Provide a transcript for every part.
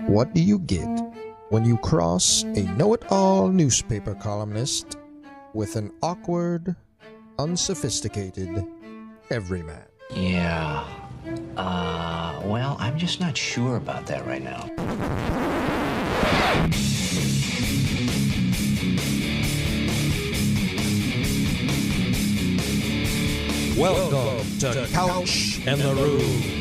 What do you get when you cross a know-it-all newspaper columnist with an awkward, unsophisticated everyman? Yeah. Well, I'm just not sure about that right now. Welcome to Couch and the Roo.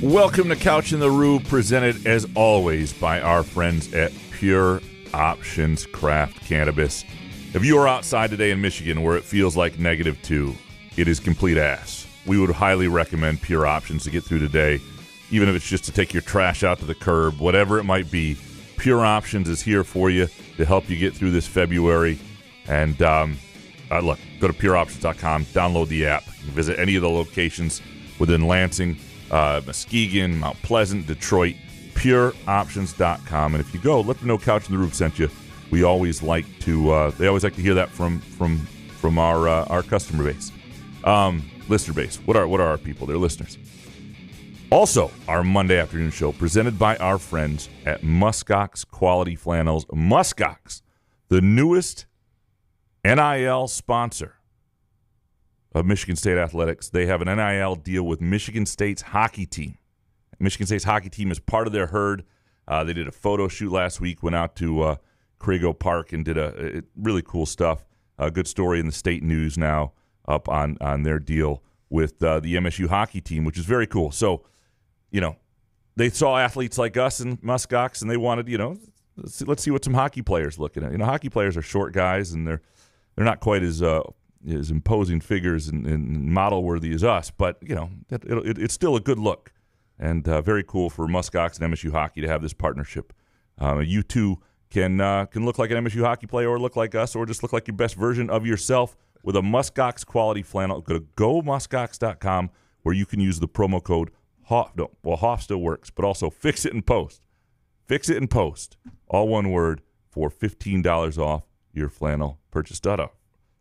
Welcome to Couch in the Roo, presented as always by our friends at Pure Options Craft Cannabis. If you are outside today in Michigan where it feels like -2, it is complete ass. We would highly recommend Pure Options to get through today, even if it's just to take your trash out to the curb, whatever it might be. Pure Options is here for you to help you get through this February. And look, go to pureoptions.com, download the app. You can visit any of the locations within Lansing, Muskegon, Mount Pleasant, Detroit, pureoptions.com. And if you go, let them know Couch in the Roof sent you. We always like to, they always like to hear that from our customer base, listener base. What are our people? They're listeners. Also, our Monday afternoon show presented by our friends at Muskox Quality Flannels. Muskox, the newest NIL sponsor of Michigan State Athletics. They have an NIL deal with Michigan State's hockey team. Michigan State's hockey team is part of their herd. They did a photo shoot last week, went out to Crago Park and did a really cool stuff. A good story in the state news now up on their deal with the MSU hockey team, which is very cool. So, they saw athletes like us in Muskox, and they wanted, let's see what some hockey players looking at. Hockey players are short guys, and they're not quite as imposing figures and model-worthy as us, but, it's still a good look. And very cool for Muskox and MSU hockey to have this partnership. You too can look like an MSU hockey player or look like us or just look like your best version of yourself with a Muskox quality flannel. Go to gomuskox.com where you can use the promo code HOFF. HOFF still works, but also Fix It and Post. Fix It and Post, all one word, for $15 off your flannel purchase.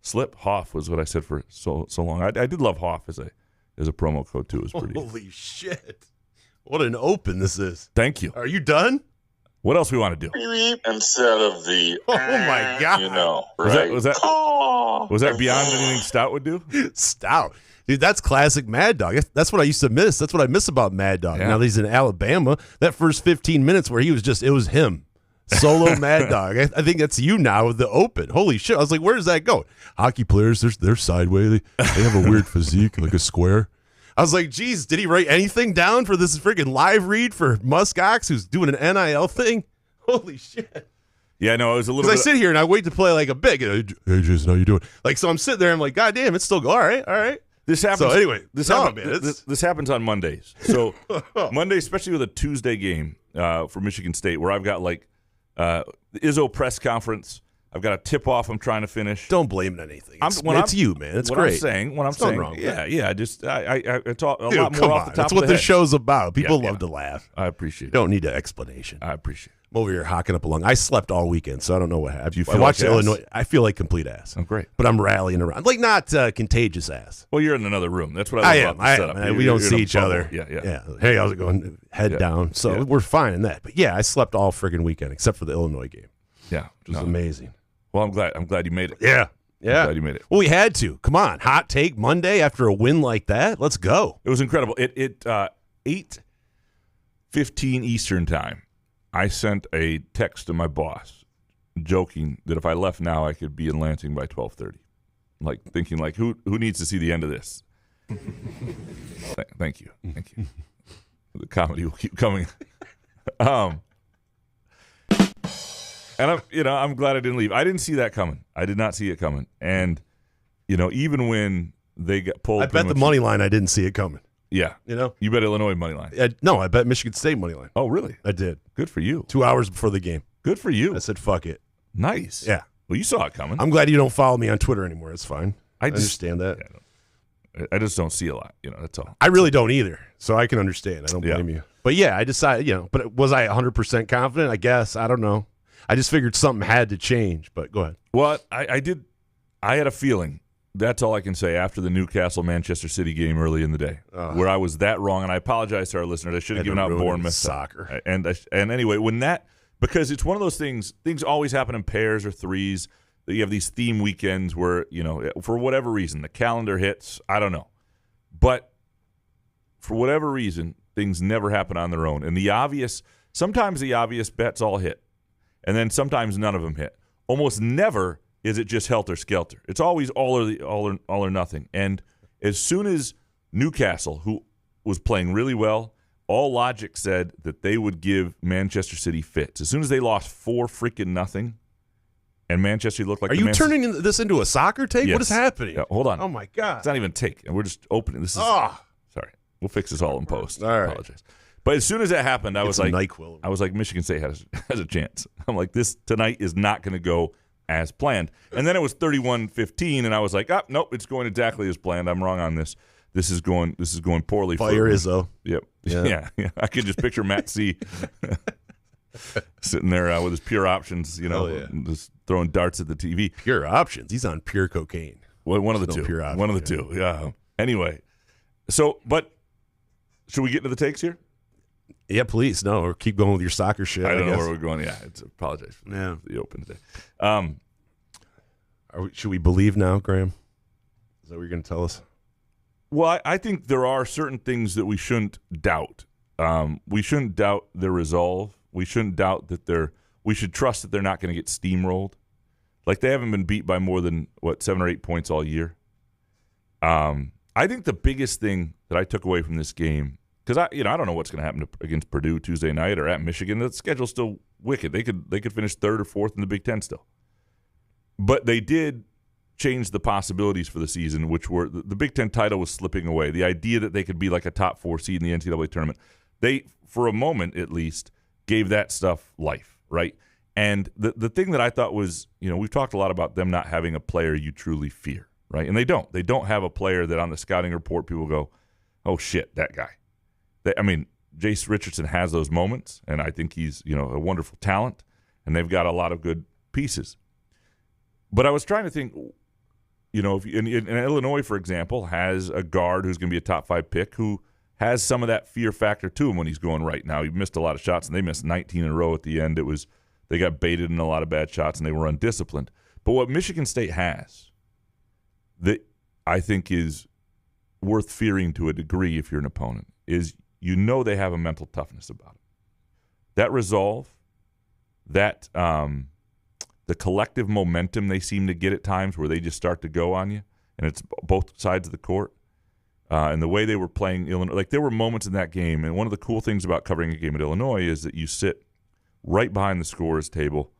Slip HOFF was what I said for so long. I did love HOFF as a promo code too. It was pretty. Holy shit! What an open this is. Thank you. Are you done? What else we want to do? Instead of the Oh my god! right? Was that beyond anything Stout would do? Stout. Dude, that's classic Mad Dog. That's what I used to miss. That's what I miss about Mad Dog. Yeah. Now that he's in Alabama, that first 15 minutes where it was him. Solo Mad Dog. I think that's you now with the open. Holy shit. I was like, where does that go? Hockey players, they're sideways. They have a weird physique, like a square. I was like, geez, did he write anything down for this freaking live read for Muskox, who's doing an NIL thing? Holy shit. Yeah, no, it was a little bit. Because I sit here and I wait to play like a big, hey, Jason, how you doing? Like, so I'm sitting there, I'm like, God damn, it's still, all right. This happens. So anyway, this happens on Mondays. So Monday, especially with a Tuesday game for Michigan State, where I've got like the Izzo press conference. I've got a tip-off I'm trying to finish. Don't blame it on anything. It's you, man. It's what great. I'm saying, wrong, yeah. I talk a Dude, lot come more on. off the top That's of what the this head. show's about. People Yeah, love to laugh. I appreciate You don't need an explanation. it. I appreciate it. I'm over here hocking up a lung. I slept all weekend, so I don't know what happened. You I feel watched like ass? Illinois. I feel like complete ass. Oh, great. But I'm rallying around. Like, not contagious ass. Well, you're in another room. That's what I love about the setup. Man, we don't You're see in a each bubble. other. Yeah. Hey, how's it going? Head down. So we're fine in that. But yeah, I slept all friggin' weekend except for the Illinois game, Yeah. which was amazing. Well, I'm glad you made it. Yeah. I'm glad you made it. Well, we had to. Come on. Hot take Monday after a win like that. Let's go. It was incredible. It 8:15 Eastern time. I sent a text to my boss, joking that if I left now, I could be in Lansing by 12:30. Like thinking, like who needs to see the end of this? Thank you. The comedy will keep coming. And I'm glad I didn't leave. I didn't see that coming. I did not see it coming. And even when they got pulled, I bet the money line I didn't see it coming. Yeah, you bet Illinois money line. No, I bet Michigan State money line. Oh, really? I did. Good for you. 2 hours before the game. Good for you. I said, fuck it. Nice. Yeah. Well, you saw it coming. I'm glad you don't follow me on Twitter anymore. It's fine. I understand that. Yeah, I just don't see a lot. That's all. I really don't either. So I can understand. I don't blame you. But yeah, I decided, but was I 100% confident? I guess. I don't know. I just figured something had to change, but go ahead. Well, I did. I had a feeling That's all I can say after the Newcastle-Manchester City game early in the day, where I was that wrong, and I apologize to our listeners. I should have given out Bournemouth soccer. And anyway, because it's one of those things always happen in pairs or threes. That you have these theme weekends where, for whatever reason, the calendar hits. I don't know. But for whatever reason, things never happen on their own. And sometimes the obvious bets all hit, and then sometimes none of them hit. Almost never is it just helter-skelter. It's always all or nothing. And as soon as Newcastle, who was playing really well, all logic said that they would give Manchester City fits. As soon as they lost 4-0, and Manchester looked like Are you turning this into a soccer take? Yes. What is happening? Yeah, hold on. Oh, my God. It's not even a take, and we're just opening. This is sorry. We'll fix this all in post. All right. I apologize. But as soon as that happened, I was like, NyQuil. Michigan State has a chance. I'm like, this tonight is not going to go as planned. And then it was 31-15, and I was like, nope, it's going exactly as planned. I'm wrong on this. This is going poorly. Fire Izzo. Yep. Yeah. I could just picture Matt C. sitting there with his pure options, just throwing darts at the TV. Pure options. He's on pure cocaine. Well, one of the two. Pure options, one of the two. Yeah. Anyway, but should we get into the takes here? Yeah, please. No, or keep going with your soccer shit. I don't know where we're going. Yeah, apologize for the open today. Should we believe now, Graham? Is that what you're going to tell us? Well, I think there are certain things that we shouldn't doubt. We shouldn't doubt their resolve. We shouldn't doubt that we should trust that they're not going to get steamrolled. Like, they haven't been beat by more than, 7 or 8 points all year. I think the biggest thing that I took away from this game, because I don't know what's going to happen against Purdue Tuesday night or at Michigan. The schedule's still wicked. They could finish third or fourth in the Big Ten still. But they did change the possibilities for the season, which were the Big Ten title was slipping away. The idea that they could be like a top 4 seed in the NCAA tournament, they, for a moment at least, gave that stuff life, right? And the thing that I thought was, we've talked a lot about them not having a player you truly fear, right? And they don't. They don't have a player that on the scouting report people go, oh, shit, that guy. Jace Richardson has those moments, and I think he's, a wonderful talent, and they've got a lot of good pieces. But I was trying to think, if in Illinois, for example, has a guard who's going to be a top 5 pick who has some of that fear factor to him when he's going right now. He missed a lot of shots, and they missed 19 in a row at the end. They got baited in a lot of bad shots, and they were undisciplined. But what Michigan State has that I think is worth fearing to a degree if you're an opponent is they have a mental toughness about it. That resolve, that the collective momentum they seem to get at times where they just start to go on you, and it's both sides of the court. And the way they were playing Illinois, like there were moments in that game, and one of the cool things about covering a game at Illinois is that you sit right behind the scorer's table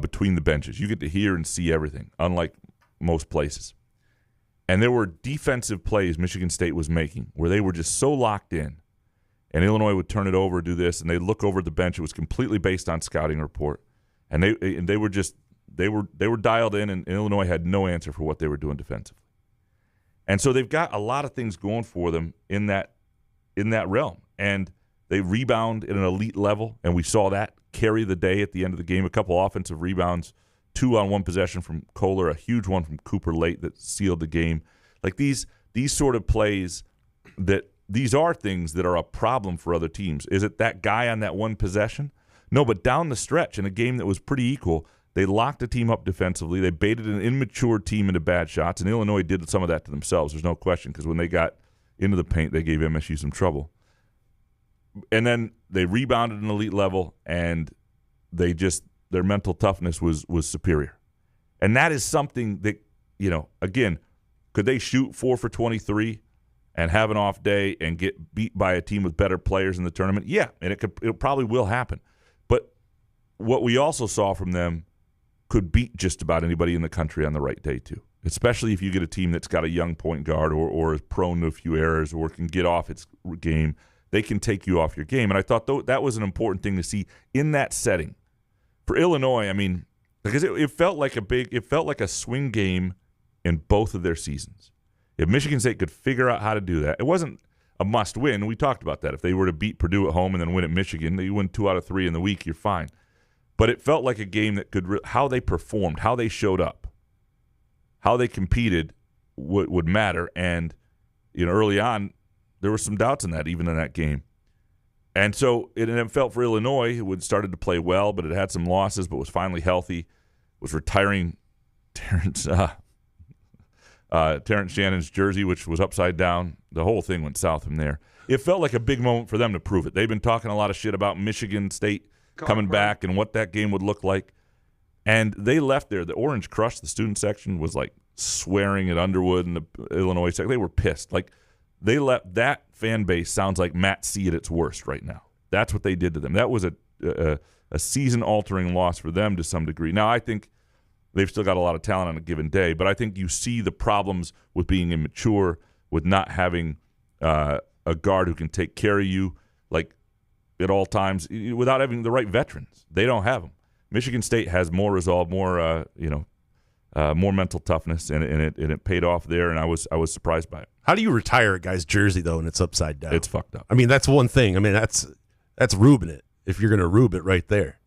between the benches. You get to hear and see everything, unlike most places. And there were defensive plays Michigan State was making where they were just so locked in, and Illinois would turn it over, do this, and they'd look over at the bench. It was completely based on scouting report, and they were dialed in, and Illinois had no answer for what they were doing defensively. And so they've got a lot of things going for them in that realm, and they rebound at an elite level, and we saw that carry the day at the end of the game. A couple offensive rebounds, 2 on one possession from Kohler, a huge one from Cooper late that sealed the game. Like these sort of plays, these are things that are a problem for other teams. Is it that guy on that one possession? No, but down the stretch in a game that was pretty equal, they locked the team up defensively. They baited an immature team into bad shots, and Illinois did some of that to themselves. There's no question, because when they got into the paint, they gave MSU some trouble. And then they rebounded at an elite level, and their mental toughness was superior. And that is something that, again, could they shoot 4 for 23 and have an off day and get beat by a team with better players in the tournament? Yeah, and it probably will happen. But what we also saw from them could beat just about anybody in the country on the right day too, especially if you get a team that's got a young point guard or is prone to a few errors or can get off its game. They can take you off your game. And I thought that was an important thing to see in that setting. For Illinois, because it felt like a swing game in both of their seasons. If Michigan State could figure out how to do that, it wasn't a must-win. We talked about that. If they were to beat Purdue at home and then win at Michigan, you win 2 out of 3 in the week, you're fine. But it felt like a game that could how they performed, how they showed up, how they competed would matter. And early on, there were some doubts in that, even in that game. And so it felt for Illinois, who had started to play well, but it had some losses, but was finally healthy, was retiring Terrence Shannon's jersey, which was upside down. The whole thing went south from there. It felt like a big moment for them to prove it. They've been talking a lot of shit about Michigan State coming back and what that game would look like. And they left there. The Orange Crush, the student section, was like swearing at Underwood and the Illinois section. They were pissed. Like, they left. That fan base sounds like Matt C at its worst right now. That's what they did to them. That was a season-altering loss for them to some degree. Now, I think they've still got a lot of talent on a given day, but I think you see the problems with being immature, with not having a guard who can take care of you like at all times, without having the right veterans. They don't have them. Michigan State has more resolve, more more mental toughness, and it paid off there. And I was surprised by it. How do you retire a guy's jersey though, and it's upside down? It's fucked up. I mean, that's one thing. I mean, that's rubing it. If you're gonna rube it right there,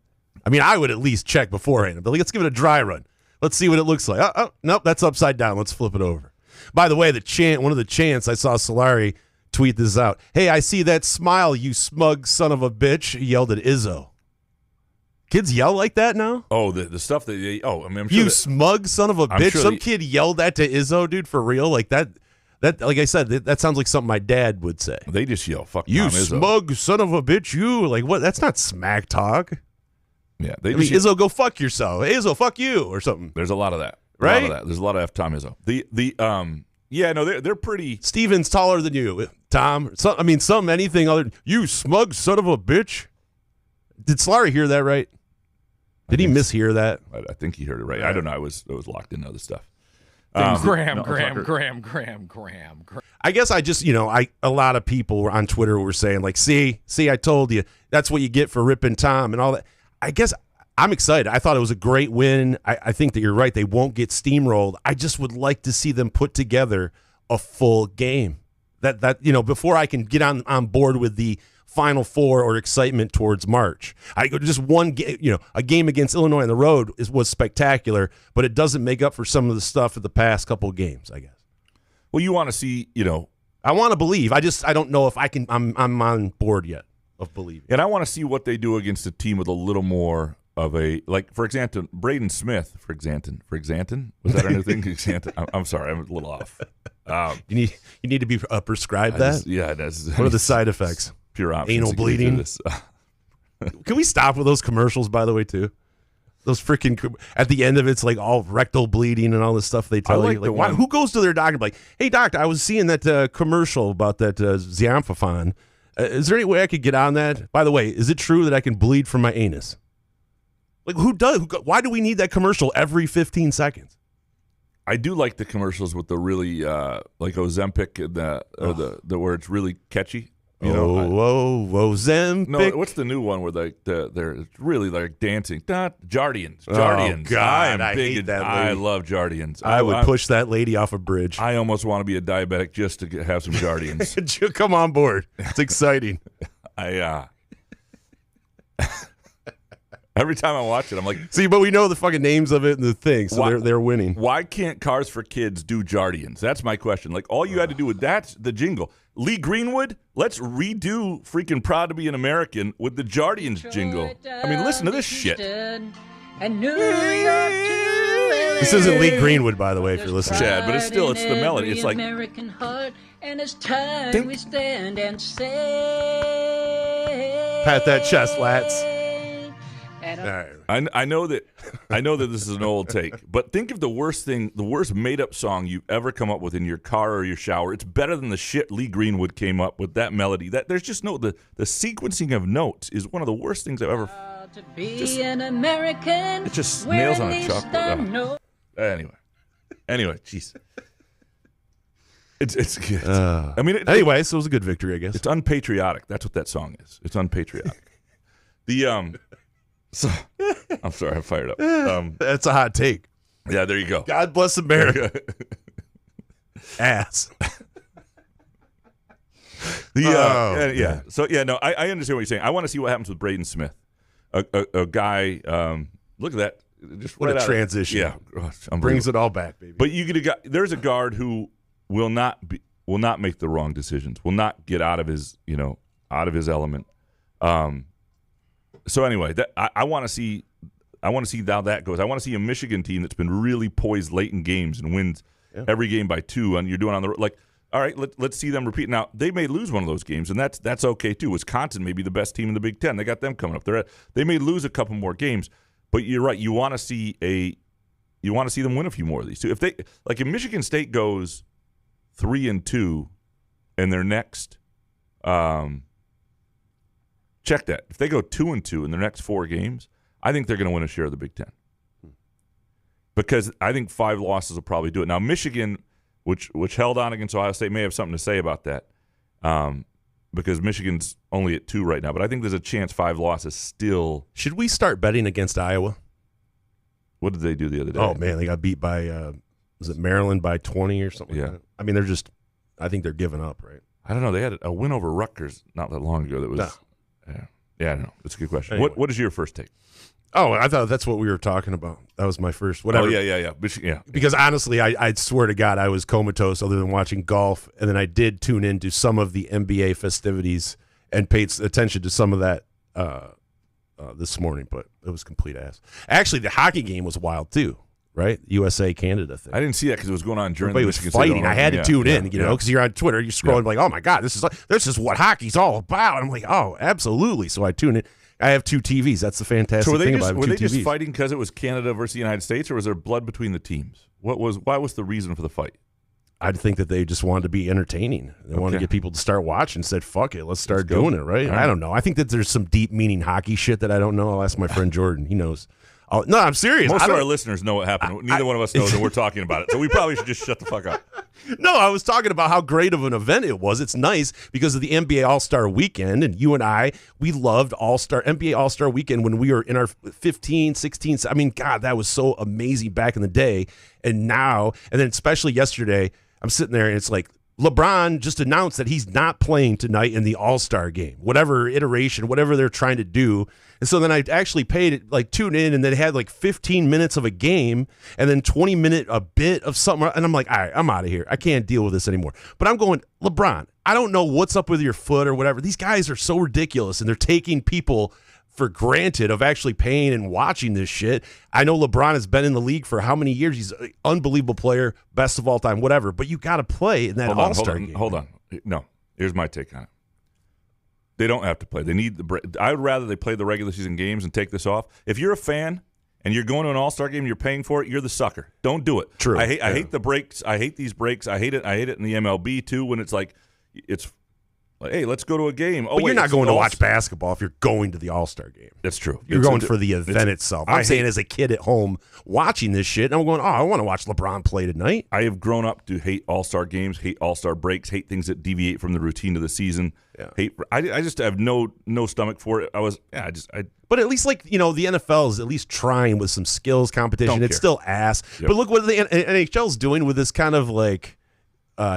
I mean, I would at least check beforehand. But let's give it a dry run. Let's see what it looks like. Oh, nope, that's upside down. Let's flip it over. By the way, one of the chants, I saw Solari tweet this out. Hey, I see that smile, you smug son of a bitch. He yelled at Izzo. Kids yell like that now? Oh, the stuff that they, I mean, I'm sure you smug son of a bitch. Sure some kid yelled that to Izzo, dude, for real? Like that, like I said, that sounds like something my dad would say. They just yell, fuck you Tom Izzo. Smug son of a bitch, you. Like, what? That's not smack talk. Yeah. Izzo, go fuck yourself. Hey, Izzo, fuck you, or something. There's a lot of that. Right? A lot of that. There's a lot of F Tom Izzo. They're pretty. Steven's taller than you, Tom. Anything other. You smug son of a bitch. Did Solari hear that right? Did he mishear that? I think he heard it right. I don't know. I was locked into other stuff. Graham. I guess I just, a lot of people on Twitter were saying, like, see, I told you, that's what you get for ripping Tom and all that. I guess I'm excited. I thought it was a great win. I think that you're right. They won't get steamrolled. I just would like to see them put together a full game. That before I can get on board with the Final Four or excitement towards March. Just one game, a game against Illinois on the road was spectacular, but it doesn't make up for some of the stuff of the past couple of games, I guess. Well, you want to see, I want to believe. I don't know if I can. I'm on board yet of believing. And I want to see what they do against a team with a little more of a, like, for example, Braden Smith, for example. Was that our new thing? I'm sorry, I'm a little off. You need to be prescribed that? What are the side effects? Pure options. Anal bleeding. Can we stop with those commercials, by the way, too? Those freaking, at the end of it's like all rectal bleeding and all this stuff they tell you. Like, who goes to their doctor and be like, hey, doctor, I was seeing that commercial about that Ziampafan. Is there any way I could get on that? By the way, is it true that I can bleed from my anus? Like, who does? Why do we need that commercial every 15 seconds? I do like the commercials with the really, like Ozempic and the where it's really catchy. Ozempic. No, what's the new one where they're really like dancing? Jardians. Oh, God, I hate that lady. I love Jardians. I would push that lady off a bridge. I almost want to be a diabetic just to have some Jardians. Come on board. It's exciting. Every time I watch it, I'm like, see, but we know the fucking names of it and the thing, so they're winning. Why can't Cars for Kids do Jardians? That's my question. Like, all you had to do with that's the jingle. Lee Greenwood, let's redo freaking Proud to Be an American with the Jardians jingle. I mean, listen to this shit. And New York this isn't Lee Greenwood, by the way, if you're listening. Chad, but it's the melody. It's like American heart, and it's time we stand and say, pat that chest, lads. I know that this is an old take, but think of the worst made-up song you've ever come up with in your car or your shower. It's better than the shit Lee Greenwood came up with, that melody. That there's just the sequencing of notes is one of the worst things I've ever. To be an American, it just nails on a chalkboard. Anyway, jeez. It's good. I mean, anyway, so it was a good victory, I guess. It's unpatriotic. That's what that song is. It's unpatriotic. So, I'm sorry, I'm fired up. That's a hot take. Yeah, there you go. God bless America. Ass. So, I understand what you're saying. I want to see what happens with Braden Smith. A guy, look at that. just What right a out transition. Yeah, Brings it all back, baby. But you get a guy. There's a guard who will not make the wrong decisions. Will not get out of his element. So anyway, I want to see. I want to see how that goes. I want to see a Michigan team that's been really poised late in games and wins every game by 2. And you're doing on the like. All right, let's see them repeat. Now they may lose one of those games, and that's okay too. Wisconsin may be the best team in the Big Ten. They got them coming up. They may lose a couple more games, but you're right. You want to see them win a few more of these too. If Michigan State goes 3-2 in their next, check that. If they go 2-2 in their next 4 games, I think they're going to win a share of the Big Ten. Because I think 5 losses will probably do it. Now Michigan, which held on against Ohio State, may have something to say about that, because Michigan's only at 2 right now. But I think there's a chance 5 losses still. Should we start betting against Iowa? What did they do the other day? Oh man, they got beat by was it Maryland by 20 or something? Yeah. Like that? I mean, I think they're giving up, right? I don't know. They had a win over Rutgers not that long ago. That was. No. Yeah, I don't know. That's a good question. Anyway. What is your first take? Oh, I thought that's what we were talking about. That was my first. Whatever. Oh yeah. Because honestly, I swear to God, I was comatose other than watching golf, and then I did tune into some of the NBA festivities and paid attention to some of that this morning, but it was complete ass. Actually, the hockey game was wild too, right? USA Canada thing. I didn't see that because it was going on during Everybody the was Michigan fighting. State I had to tune in, yeah. because you're on Twitter, you're scrolling like, oh my God, this is what hockey's all about. And I'm like, oh, absolutely. So I tune in. I have 2 TVs. That's the fantastic thing about it. Were they just fighting because it was Canada versus the United States, or was there blood between the teams? Why was the reason for the fight? I'd think that they just wanted to be entertaining. They wanted to get people to start watching. Said, "Fuck it, let's start doing it." Right? I don't know. I think that there's some deep meaning hockey shit that I don't know. I'll ask my friend Jordan. He knows. No, I'm serious. Most of our listeners know what happened. Neither one of us knows, and we're talking about it. So we probably should just shut the fuck up. No, I was talking about how great of an event it was. It's nice because of the NBA All-Star Weekend, and you and we loved NBA All-Star Weekend when we were in our 15, 16. I mean, God, that was so amazing back in the day. And now, and then especially yesterday, I'm sitting there and it's like, LeBron just announced that he's not playing tonight in the All-Star game, whatever iteration, whatever they're trying to do. And so then I actually tuned in, and then had 15 minutes of a game and then 20-minute a bit of something. And I'm like, all right, I'm out of here. I can't deal with this anymore. But I'm going, LeBron, I don't know what's up with your foot or whatever. These guys are so ridiculous, and they're taking people for granted of actually paying and watching this shit. I know LeBron has been in the league for how many years? He's an unbelievable player, best of all time, whatever. But you got to play in that All-Star game. Hold on. No, here's my take on it. They don't have to play. They need the break. I would rather they play the regular season games and take this off. If you're a fan and you're going to an All-Star game and you're paying for it, you're the sucker. Don't do it. True. I hate the breaks. I hate these breaks. I hate it in the MLB too when it's like hey, let's go to a game. But you're not going to watch basketball if you're going to the All-Star game. That's true. You're going for the event itself. I'm saying as a kid at home watching this shit, and I'm going, I want to watch LeBron play tonight. I have grown up to hate All-Star games, hate All-Star breaks, hate things that deviate from the routine of the season. Yeah. I just have no stomach for it. But at least the NFL is at least trying with some skills competition. It's still ass. Yep. But look what the NHL's doing with this kind of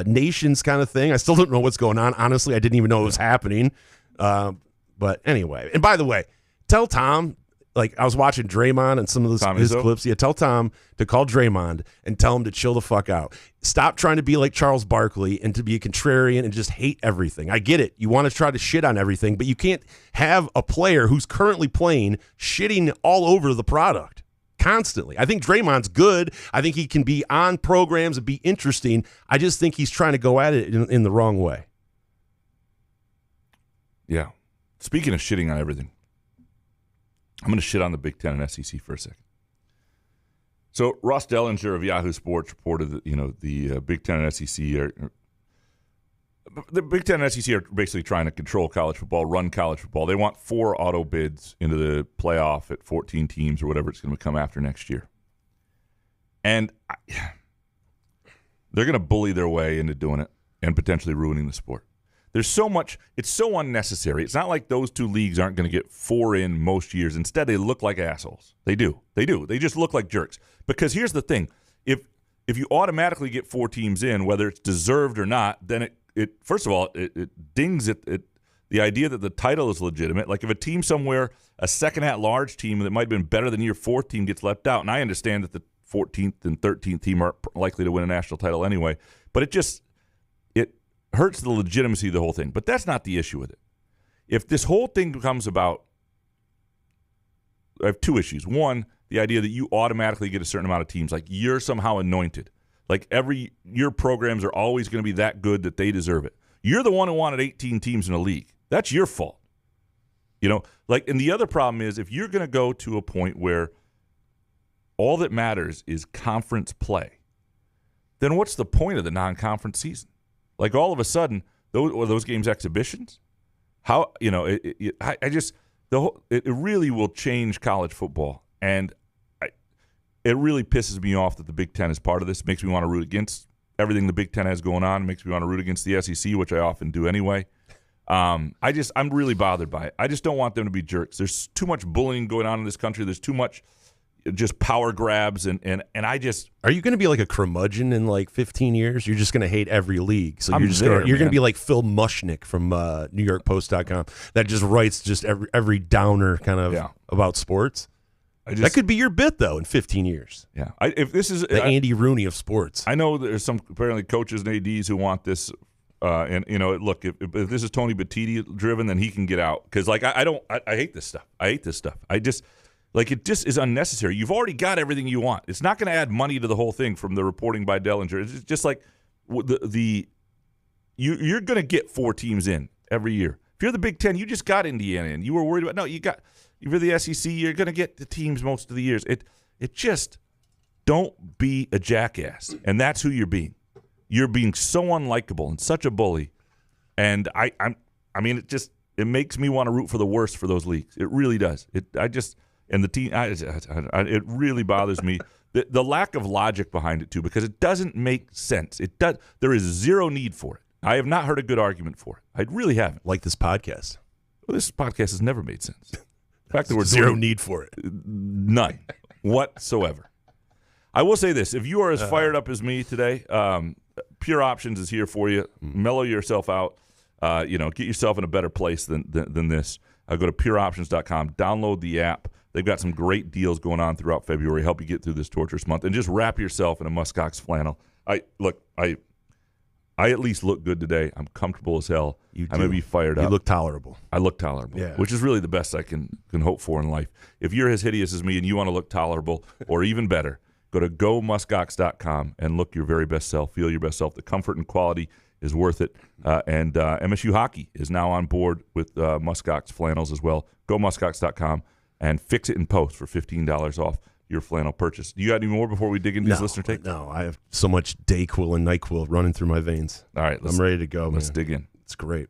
nations kind of thing. I still don't know what's going on. Honestly, I didn't even know it was happening. But anyway, and by the way, tell Tom, I was watching Draymond and some of his clips. Yeah, tell Tom to call Draymond and tell him to chill the fuck out. Stop trying to be like Charles Barkley and to be a contrarian and just hate everything. I get it. You want to try to shit on everything, but you can't have a player who's currently playing shitting all over the product constantly. I think Draymond's good. I think he can be on programs and be interesting. I just think he's trying to go at it in the wrong way. Yeah. Speaking of shitting on everything, I'm going to shit on the Big Ten and SEC for a second. So Ross Dellinger of Yahoo Sports reported that the Big Ten and SEC the Big Ten and SEC are basically trying to control college football, run college football. They want 4 auto bids into the playoff at 14 teams or whatever it's going to come after next year. And they're going to bully their way into doing it and potentially ruining the sport. There's so much, it's so unnecessary. It's not like those 2 leagues aren't going to get 4 in most years. Instead, they look like assholes. They do. They just look like jerks. Because here's the thing. If you automatically get 4 teams in, whether it's deserved or not, then it first of all, it dings at the the idea that the title is legitimate. Like if a team somewhere, a second at-large team that might have been better than your fourth team gets left out, and I understand that the 14th and 13th team are likely to win a national title anyway, but it hurts the legitimacy of the whole thing. But that's not the issue with it. If this whole thing becomes about, I have two issues. One, the idea that you automatically get a certain amount of teams, like you're somehow anointed. Like your programs are always going to be that good that they deserve it. You're the one who wanted 18 teams in a league. That's your fault. And the other problem is if you're going to go to a point where all that matters is conference play, then what's the point of the non-conference season? Like all of a sudden, those games exhibitions? How it really will change college football, and it really pisses me off that the Big Ten is part of this. It makes me want to root against everything the Big Ten has going on. It makes me want to root against the SEC, which I often do anyway. I'm really bothered by it. I just don't want them to be jerks. There's too much bullying going on in this country. There's too much just power grabs, and I just. Are you going to be like a curmudgeon in like 15 years? You're just going to hate every league. So you're going to be like Phil Mushnick from NewYorkPost.com that just writes just every downer kind of about sports. That could be your bit though in 15 years. Yeah, if this is the Andy Rooney of sports. I know there's some apparently coaches and ADs who want this. Look, if this is Tony Batiti driven, then he can get out because I hate this stuff. It just is unnecessary. You've already got everything you want. It's not going to add money to the whole thing from the reporting by Dellinger. It's just like you're going to get 4 teams in every year. If you're the Big Ten, you just got Indiana in. You were worried about if you're the SEC, you're going to get the teams most of the years. It just don't be a jackass, and that's who you're being. You're being so unlikable and such a bully, and it makes me want to root for the worst for those leagues. It really does. And the team, it really bothers me. The lack of logic behind it, too, because it doesn't make sense. There is zero need for it. I have not heard a good argument for it. I really haven't. Like this podcast. Well, this podcast has never made sense. The fact that we're zero need for it. None whatsoever. I will say this. If you are as fired up as me today, Pure Options is here for you. Mellow yourself out. Get yourself in a better place than this. Go to pureoptions.com. Download the app. They've got some great deals going on throughout February. Help you get through this torturous month. And just wrap yourself in a muskox flannel. I at least look good today. I'm comfortable as hell. I'm going to be fired up. You look tolerable. I look tolerable, yeah. Which is really the best I can hope for in life. If you're as hideous as me and you want to look tolerable or even better, go to gomuskox.com and look your very best self. Feel your best self. The comfort and quality is worth it. And MSU Hockey is now on board with muskox flannels as well. Gomuskox.com and fix it in post for $15 off your flannel purchase. Do you got any more before we dig into these listener takes? No, I have so much Dayquil and NyQuil running through my veins. All right. I'm ready to go, Let's dig in. It's great.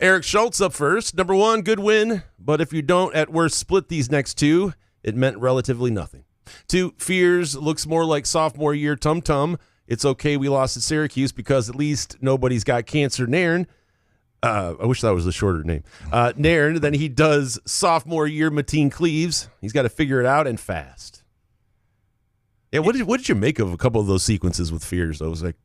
Eric Schultz up first. Number 1, good win. But if you don't, at worst, split these next 2, it meant relatively nothing. 2, Fears looks more like sophomore year tum-tum. It's okay we lost at Syracuse because at least nobody's got cancer Nairn. I wish that was a shorter name. Nairn than he does sophomore year Mateen Cleaves. He's got to figure it out and fast. Yeah, what did you make of a couple of those sequences with Fears? I was like,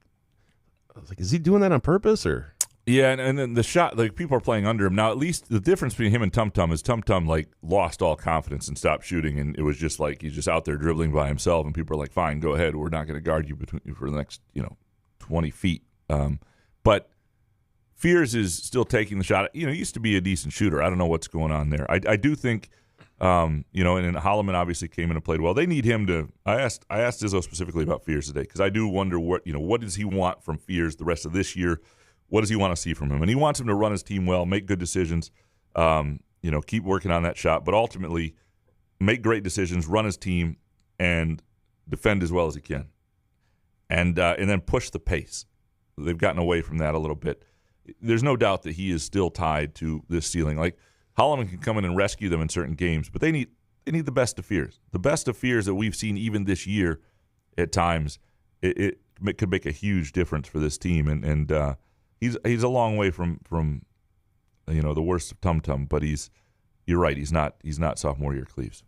is he doing that on purpose or? Yeah, and then the shot, like people are playing under him now. At least the difference between him and Tum Tum is Tum Tum lost all confidence and stopped shooting, and it was just like he's just out there dribbling by himself, and people are like, "Fine, go ahead. We're not going to guard you for the next 20 feet." But Fears is still taking the shot. He used to be a decent shooter. I don't know what's going on there. I do think. And then Holloman obviously came in and played well. They need him to. I asked Izzo specifically about Fears today because I do wonder what does he want from Fears the rest of this year. What does he want to see from him? And he wants him to run his team well, make good decisions, keep working on that shot, but ultimately make great decisions, run his team, and defend as well as he can, and then push the pace. They've gotten away from that a little bit. There's no doubt that he is still tied to this ceiling. Like Holloman can come in and rescue them in certain games, but they need the best of Fears. The best of Fears that we've seen even this year at times, it could make a huge difference for this team, and he's a long way from the worst of Tum Tum, but you're right, he's not sophomore year Cleaves.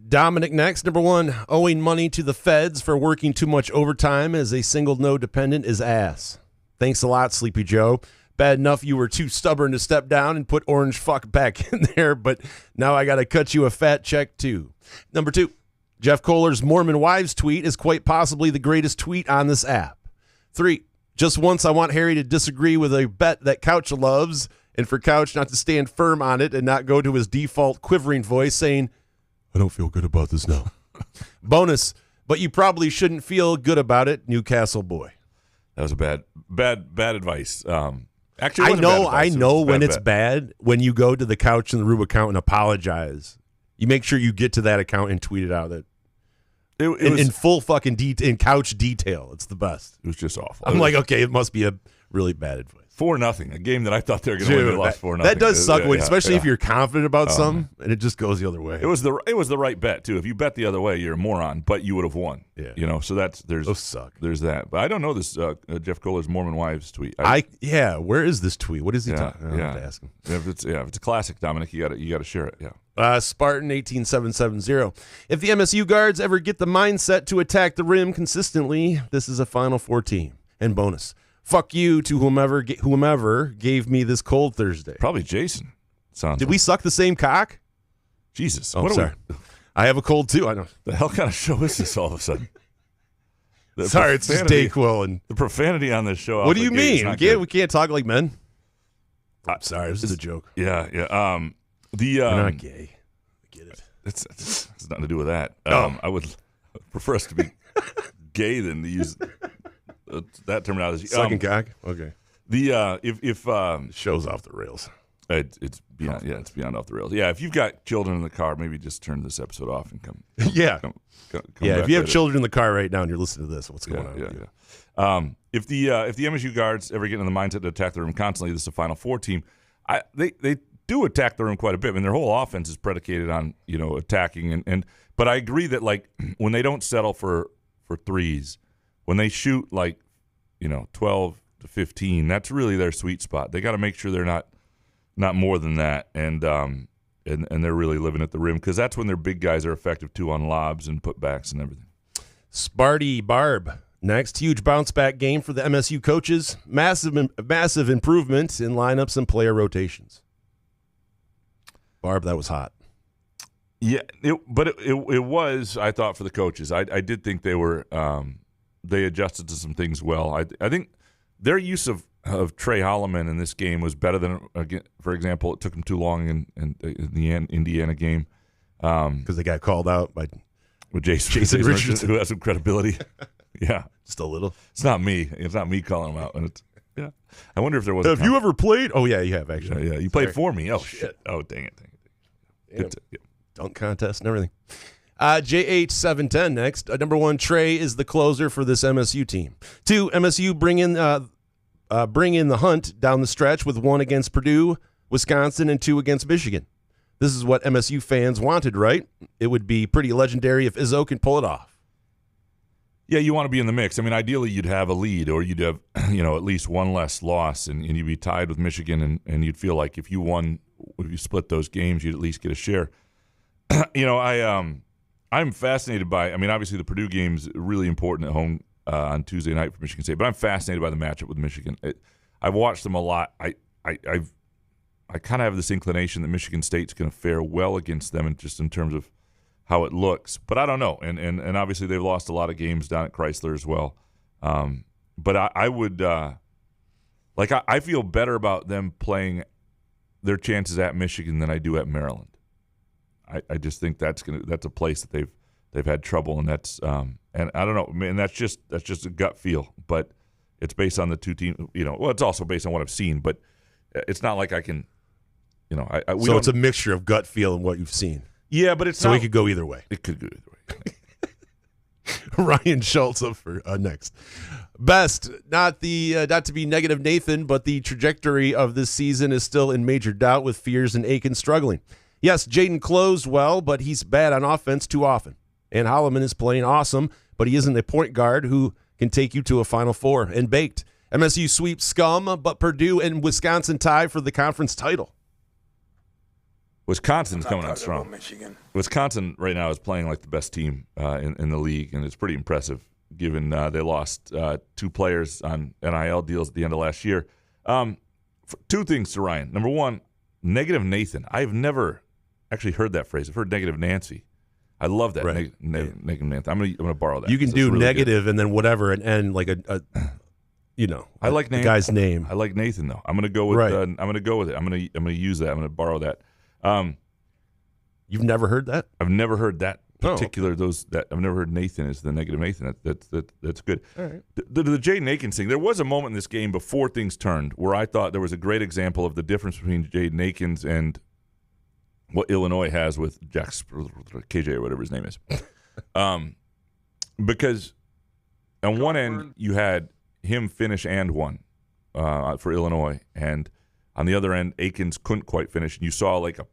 Dominic next. Number 1, owing money to the feds for working too much overtime as a single no dependent is ass. Thanks a lot, Sleepy Joe. Bad enough you were too stubborn to step down and put orange fuck back in there, but now I got to cut you a fat check too. Number 2, Jeff Kohler's Mormon wives tweet is quite possibly the greatest tweet on this app. 3, just once I want Harry to disagree with a bet that Couch loves, and for Couch not to stand firm on it and not go to his default quivering voice saying, I don't feel good about this now. Bonus, but you probably shouldn't feel good about it, Newcastle boy. That was a bad advice. Actually, it wasn't bad advice. I know when it's bet. bad when you go to the Couch and the Rube account and apologize. You make sure you get to that account and tweet it out. It was in full fucking in Couch detail. It's the best. It was just awful. I'm like, okay, it must be a really bad advice. 4-0, a game that I thought they were going to win. They lost 4-0. That does suck, especially if you're confident about something and it just goes the other way. It was the right bet too. If you bet the other way, you're a moron, but you would have won. Yeah, So those suck. There's that, but I don't know this Jeff Kohler's Mormon wives tweet. Where is this tweet? What is he talking? I have to ask him. If it's a classic, Dominic, you got to share it. Yeah. Spartan 18770. If the MSU guards ever get the mindset to attack the rim consistently, this is a Final Four team. And bonus. Fuck you to whomever gave me this cold Thursday. Probably Jason. Did we suck the same cock? Jesus. Oh, sorry. I have a cold too. I know. The hell kind of show is this all of a sudden? Sorry, it's just Dayquil and the profanity on this show. What do you mean? We can't talk like men. I'm sorry, this is a joke. Yeah. We're not gay. I get it. It's nothing to do with that. I would prefer us to be gay than to use that terminology. Sucking cock. Okay. The if show's off the rails. It's beyond. Yeah, it's beyond off the rails. Yeah, if you've got children in the car, maybe just turn this episode off and come. Yeah. Come if you have children in the car right now and you're listening to this, what's going on? Yeah. If the MSU guards ever get in the mindset to attack the rim constantly, this is a Final Four team. They do attack the rim quite a bit. I mean, their whole offense is predicated on attacking but I agree that like when they don't settle for threes, when they shoot like 12 to 15, that's really their sweet spot. They got to make sure they're not more than that, and they're really living at the rim because that's when their big guys are effective too on lobs and putbacks and everything. Sparty Barb. Next, huge bounce back game for the MSU coaches. Massive improvement in lineups and player rotations. Barb, that was hot. Yeah, it was, I thought, for the coaches. I did think they were they adjusted to some things well. I think their use of Trey Holloman in this game was better than, for example, it took them too long in the Indiana game. Because they got called out by with Jason Richardson, who has some credibility. Yeah. Just a little. It's not me. It's not me calling him out. And yeah. I wonder if there was Have you ever played? Oh, yeah, you have, actually. Yeah, you played for me. Oh, shit. Oh, dang it. Dunk contest and everything. JH710 next. Number 1, Trey is the closer for this MSU team. 2, MSU bring in the hunt down the stretch with 1 against Purdue, Wisconsin, and 2 against Michigan. This is what MSU fans wanted, right? It would be pretty legendary if Izzo can pull it off. Yeah, you want to be in the mix. I mean, ideally you'd have a lead or you'd have, at least one less loss and you'd be tied with Michigan and you'd feel like if you split those games, you'd at least get a share. I'm fascinated by, obviously the Purdue game's really important at home on Tuesday night for Michigan State, but I'm fascinated by the matchup with Michigan. I've watched them a lot. I kind of have this inclination that Michigan State's going to fare well against them, and just in terms of how it looks. But I don't know. And obviously they've lost a lot of games down at Chrysler as well. But I would I feel better about them playing their chances at Michigan than I do at Maryland. I just think that's a place that they've had trouble, and that's and I don't know, man, that's just a gut feel, but it's based on the two teams. Well, it's also based on what I've seen, but it's not like I can. So it's a mixture of gut feel and what you've seen. Yeah, but it's so it could go either way. It could go either way. Ryan Schultz up for next. Best, not to be negative, Nathan, but the trajectory of this season is still in major doubt with Fears and Aiken struggling. Yes, Jaden closed well, but he's bad on offense too often. And Holloman is playing awesome, but he isn't a point guard who can take you to a Final Four. And baked. MSU sweeps scum, but Purdue and Wisconsin tie for the conference title. Wisconsin's coming out strong. Wisconsin right now is playing like the best team in the league, and it's pretty impressive given they lost 2 players on NIL deals at the end of last year. Two things to Ryan. Number one, negative Nathan. I've never actually heard that phrase. I've heard negative Nancy. I love that. Right. Negative Nathan. I'm gonna borrow that. You can do really negative and then whatever and end like a I like the guy's name. I like Nathan though. I'm gonna go with. Right. I'm gonna go with it. I'm gonna use that. I'm gonna borrow that. You've never heard that? I've never heard that Oh. particular I've never heard Nathan as the negative Nathan. That's good. All right. The Jaden Akins thing. There was a moment in this game before things turned where I thought there was a great example of the difference between Jaden Akins and what Illinois has with KJ or whatever his name is. Because on one end you had him finish and one for Illinois, and on the other end Akins couldn't quite finish, and you saw like a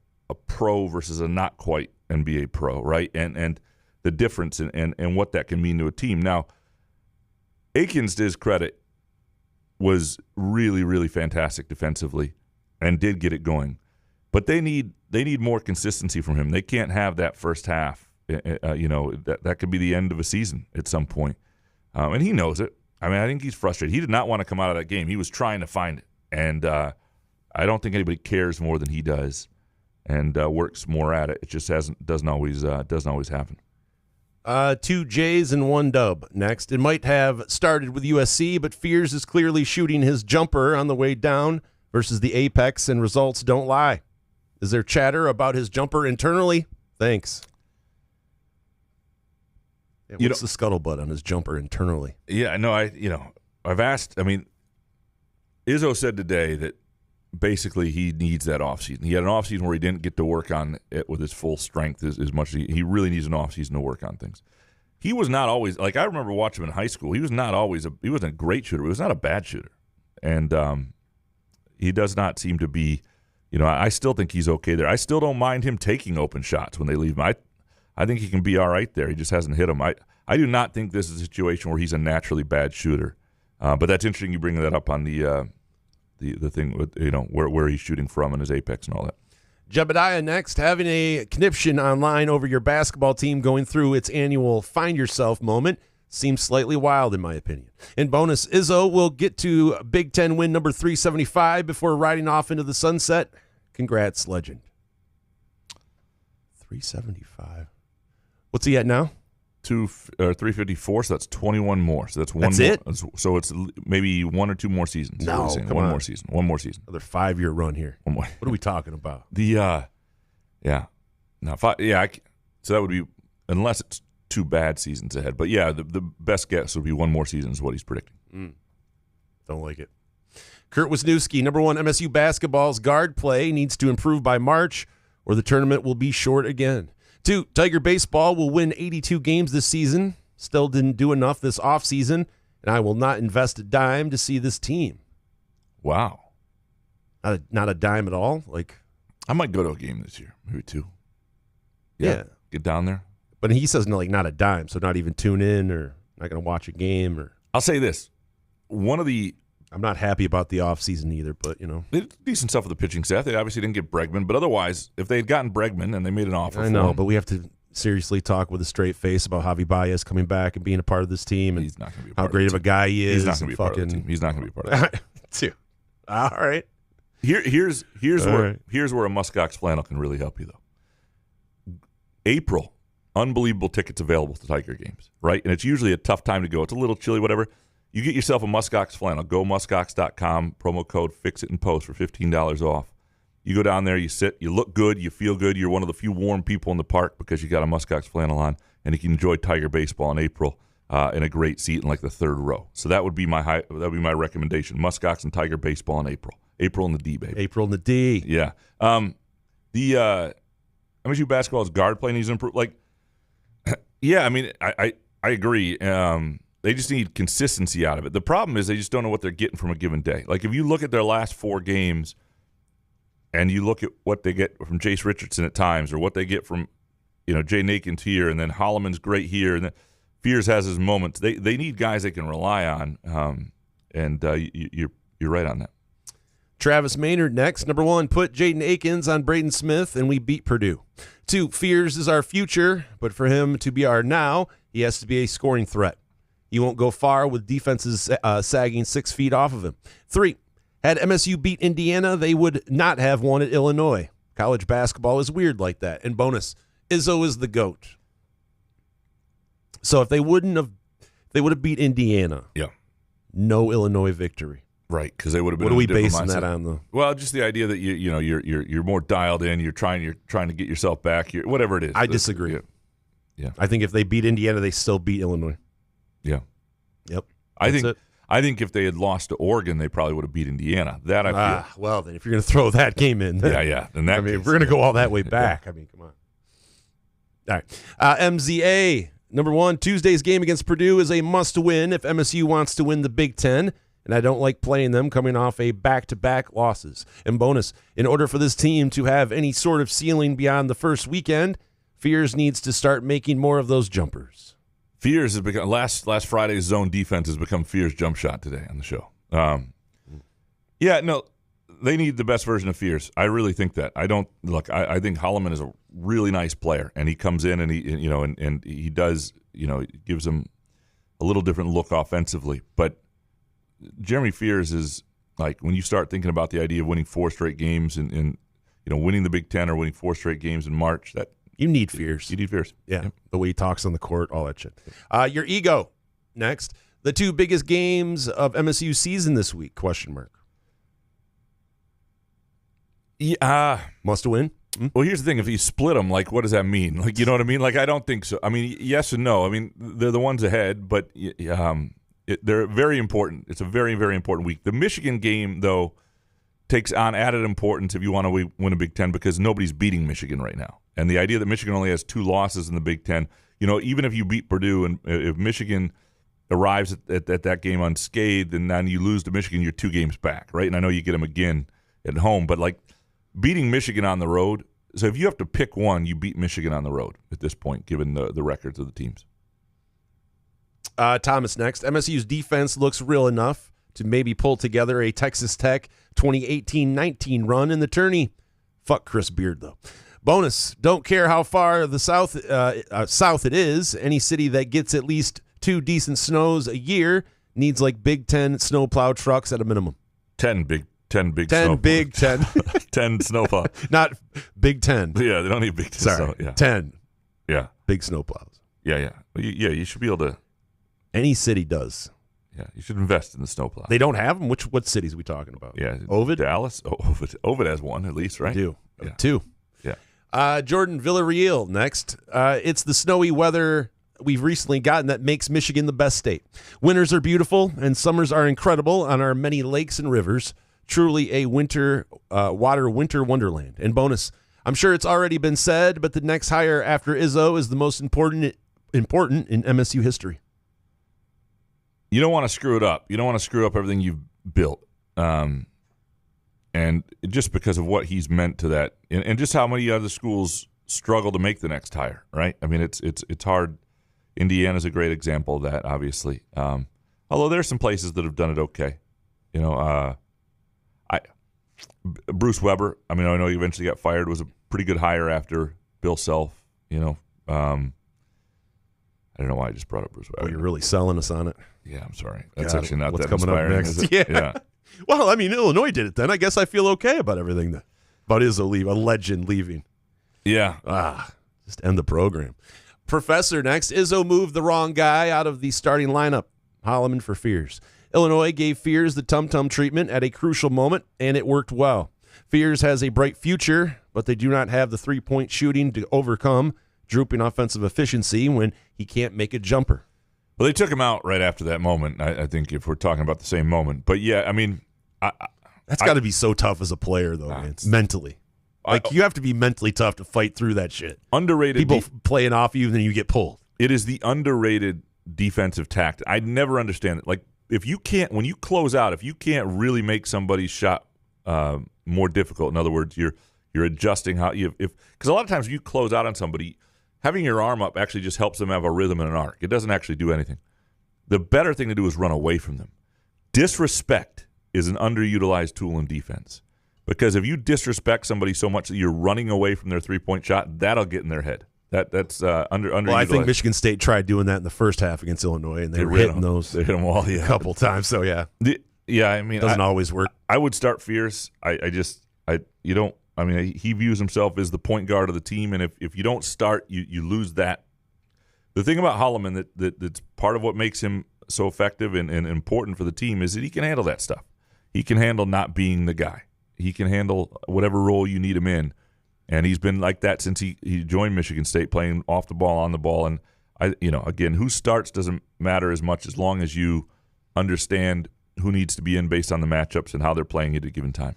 pro versus a not quite NBA pro, right? And the difference and what that can mean to a team. Now, Akins, to his credit, was really, really fantastic defensively and did get it going. But they need more consistency from him. They can't have that first half. That could be the end of a season at some point. And he knows it. I mean, I think he's frustrated. He did not want to come out of that game. He was trying to find it. And I don't think anybody cares more than he does and works more at it. It just doesn't always happen. 2 J's and 1 dub. Next, it might have started with USC, but Fears is clearly shooting his jumper on the way down versus the Apex, and results don't lie. Is there chatter about his jumper internally? Thanks. Yeah, what's the scuttlebutt on his jumper internally? Yeah, no, I've asked. I mean, Izzo said today that basically he needs that offseason. He had an offseason where he didn't get to work on it with his full strength as much as he really needs an offseason to work on things. He was not always, like I remember watching him in high school, he wasn't a great shooter, but he was not a bad shooter. And he does not seem to be, I still think he's okay there. I still don't mind him taking open shots when they leave him. I think he can be all right there. He just hasn't hit them. I do not think this is a situation where he's a naturally bad shooter. But that's interesting you bring that up on the thing with where he's shooting from and his apex and all that. Jebediah next, having a conniption online over your basketball team going through its annual Find Yourself moment seems slightly wild in my opinion. In bonus, Izzo will get to Big Ten win number 375 before riding off into the sunset. Congrats, legend. 375. What's he at now? 354, so that's 21 more. So that's one that's more. It? So it's maybe 1 or 2 more seasons. No, come one on. more season. One more season. Another 5-year run here. One more. What are we talking about? So that would be, unless it's 2 bad seasons ahead. But yeah, the best guess would be 1 more season is what he's predicting. Don't like it. Kurt Wisniewski, number 1 MSU basketball's guard play needs to improve by March, or the tournament will be short again. 2, Tiger baseball will win 82 games this season. Still didn't do enough this offseason, and I will not invest a dime to see this team. Wow. Not a dime at all? Like, I might go to a game this year, maybe 2. Yeah. Get down there. But he says no, like not a dime, so not even tune in or not going to watch a game. Or I'll say this. I'm not happy about the offseason either, but, they did decent stuff with the pitching staff. They obviously didn't get Bregman, but otherwise, if they had gotten Bregman and they made an offer I for know, him, but we have to seriously talk with a straight face about Javi Baez coming back and being a part of this team and he's not going to be a part how great of a guy he is. He's not going to be a part of the team. He's not going to be a part of the team. All right. Here's All where right. here's where a muskox flannel can really help you though. April, unbelievable tickets available to Tiger games, right? And it's usually a tough time to go. It's a little chilly, whatever. You get yourself a muskox flannel. Go muskox.com, promo code FIXITANDPOST for $15 off. You go down there, you sit, you look good, you feel good. You're one of the few warm people in the park because you got a muskox flannel on, and you can enjoy Tiger baseball in April in a great seat in like the 3rd row. So that would be my recommendation. Muskox and Tiger baseball in April. April in the D, baby. April in the D. Yeah. The MSU basketball's guard play needs to improve. Like, yeah, I mean, I agree. They just need consistency out of it. The problem is they just don't know what they're getting from a given day. Like if you look at their last 4 games and you look at what they get from Jace Richardson at times or what they get from, Jay Nakins here and then Holloman's great here and then Fears has his moments. They need guys they can rely on, and you're right on that. Travis Maynard next. Number 1, put Jaden Akins on Braden Smith, and we beat Purdue. 2, Fears is our future, but for him to be our now, he has to be a scoring threat. He won't go far with defenses sagging 6 feet off of him. 3, Had MSU beat Indiana, they would not have won at Illinois. College basketball is weird like that. And bonus, Izzo is the GOAT. So if they would have beat Indiana. Yeah. No Illinois victory. Right, because they would have been. What are we basing mindset. that on, though? Well, just the idea that you're more dialed in. You're trying to get yourself back. Whatever it is. I disagree. Yeah. I think if they beat Indiana, they still beat Illinois. Yeah. Yep. I think if they had lost to Oregon, they probably would have beat Indiana. That I feel. Well, then if you're going to throw that game in, then, yeah. In that if we're going to go all that way back. Yeah. I mean, come on. All right. MZA, number 1, Tuesday's game against Purdue is a must-win if MSU wants to win the Big Ten, and I don't like playing them coming off a back-to-back losses. And bonus, in order for this team to have any sort of ceiling beyond the first weekend, Fears needs to start making more of those jumpers. Fears has become last Friday's zone defense has become Fears jump shot today on the show. They need the best version of Fears. I really think that. I think Holloman is a really nice player, and he comes in and he does gives him a little different look offensively. But Jeremy Fears is like when you start thinking about the idea of winning 4 straight games and winning the Big Ten or winning 4 straight games in March. That you need Fears. You need Fears. Yeah, yep. The way he talks on the court, all that shit. Your ego next. The 2 biggest games of MSU season this week? ? Yeah, must win. Well, here's the thing: if you split them, like, what does that mean? Like, you know what I mean? Like, I don't think so. I mean, yes and no. I mean, they're the ones ahead, but they're very important. It's a very, very important week. The Michigan game, though, takes on added importance if you want to win a Big Ten because nobody's beating Michigan right now. And the idea that Michigan only has 2 losses in the Big Ten, even if you beat Purdue and if Michigan arrives at that game unscathed and then you lose to Michigan, you're 2 games back, right? And I know you get them again at home, but like beating Michigan on the road, so if you have to pick one, you beat Michigan on the road at this point, given the records of the teams. Thomas next. MSU's defense looks real enough to maybe pull together a Texas Tech 2018-19 run in the tourney. Fuck Chris Beard, though. Bonus, don't care how far the south it is, any city that gets at least 2 decent snows a year needs like Big Ten snowplow trucks at a minimum. 10 big 10 Big Ten. 10 snowplow. Not Big Ten. Yeah, they don't need Big Ten. Sorry, 10. Yeah. Big snowplows. Yeah. You should be able to. Any city does. Yeah, you should invest in the snowplow. They don't have them? What cities are we talking about? Yeah. Ovid? Dallas? Ovid has one at least, right? They do. Yeah. 2. Yeah. Jordan Villarreal next. It's the snowy weather we've recently gotten that makes Michigan the best state. Winters are beautiful and summers are incredible on our many lakes and rivers. Truly a winter wonderland. And bonus, I'm sure it's already been said, but the next hire after Izzo is the most important in MSU history. You don't want to screw it up. You don't want to screw up everything you've built. And just because of what he's meant to that, and just how many other schools struggle to make the next hire, right? I mean, it's hard. Indiana's a great example of that, obviously. Although there's some places that have done it okay. Bruce Weber, I mean, I know he eventually got fired, was a pretty good hire after Bill Self, I don't know why I just brought up Bruce Weber. Oh, you're really selling us on it. Yeah, I'm sorry. That's God, actually not what's that coming inspiring, up next? is it? Yeah. Well, I mean, Illinois did it then. I guess I feel okay about everything. About Izzo leaving, a legend leaving. Yeah. Just end the program. Professor next. Izzo moved the wrong guy out of the starting lineup. Holloman for Fears. Illinois gave Fears the tum-tum treatment at a crucial moment, and it worked well. Fears has a bright future, but they do not have the three-point shooting to overcome drooping offensive efficiency when he can't make a jumper. Well, they took him out right after that moment, I think, if we're talking about the same moment. But, yeah, I mean, that's got to be so tough as a player, though, man. Mentally. You have to be mentally tough to fight through that shit. Underrated. People playing off you, and then you get pulled. It is the underrated defensive tactic. I never understand it. Like, when you close out, if you can't really make somebody's shot more difficult, in other words, you're adjusting how because a lot of times when you close out on somebody, having your arm up actually just helps them have a rhythm and an arc. It doesn't actually do anything. The better thing to do is run away from them. Disrespect is an underutilized tool in defense because if you disrespect somebody so much that you're running away from their three-point shot, that'll get in their head. That's underutilized. Well, I think Michigan State tried doing that in the first half against Illinois, and they were hitting those. They hit them all, a couple times. So yeah, Yeah, I mean, It doesn't always work. I would start Fierce. He views himself as the point guard of the team, and if you don't start, you lose that. The thing about Holloman that's part of what makes him so effective and important for the team is that he can handle that stuff. He can handle not being the guy. He can handle whatever role you need him in, and he's been like that since he joined Michigan State, playing off the ball, on the ball, and again, who starts doesn't matter as much as long as you understand who needs to be in based on the matchups and how they're playing at a given time.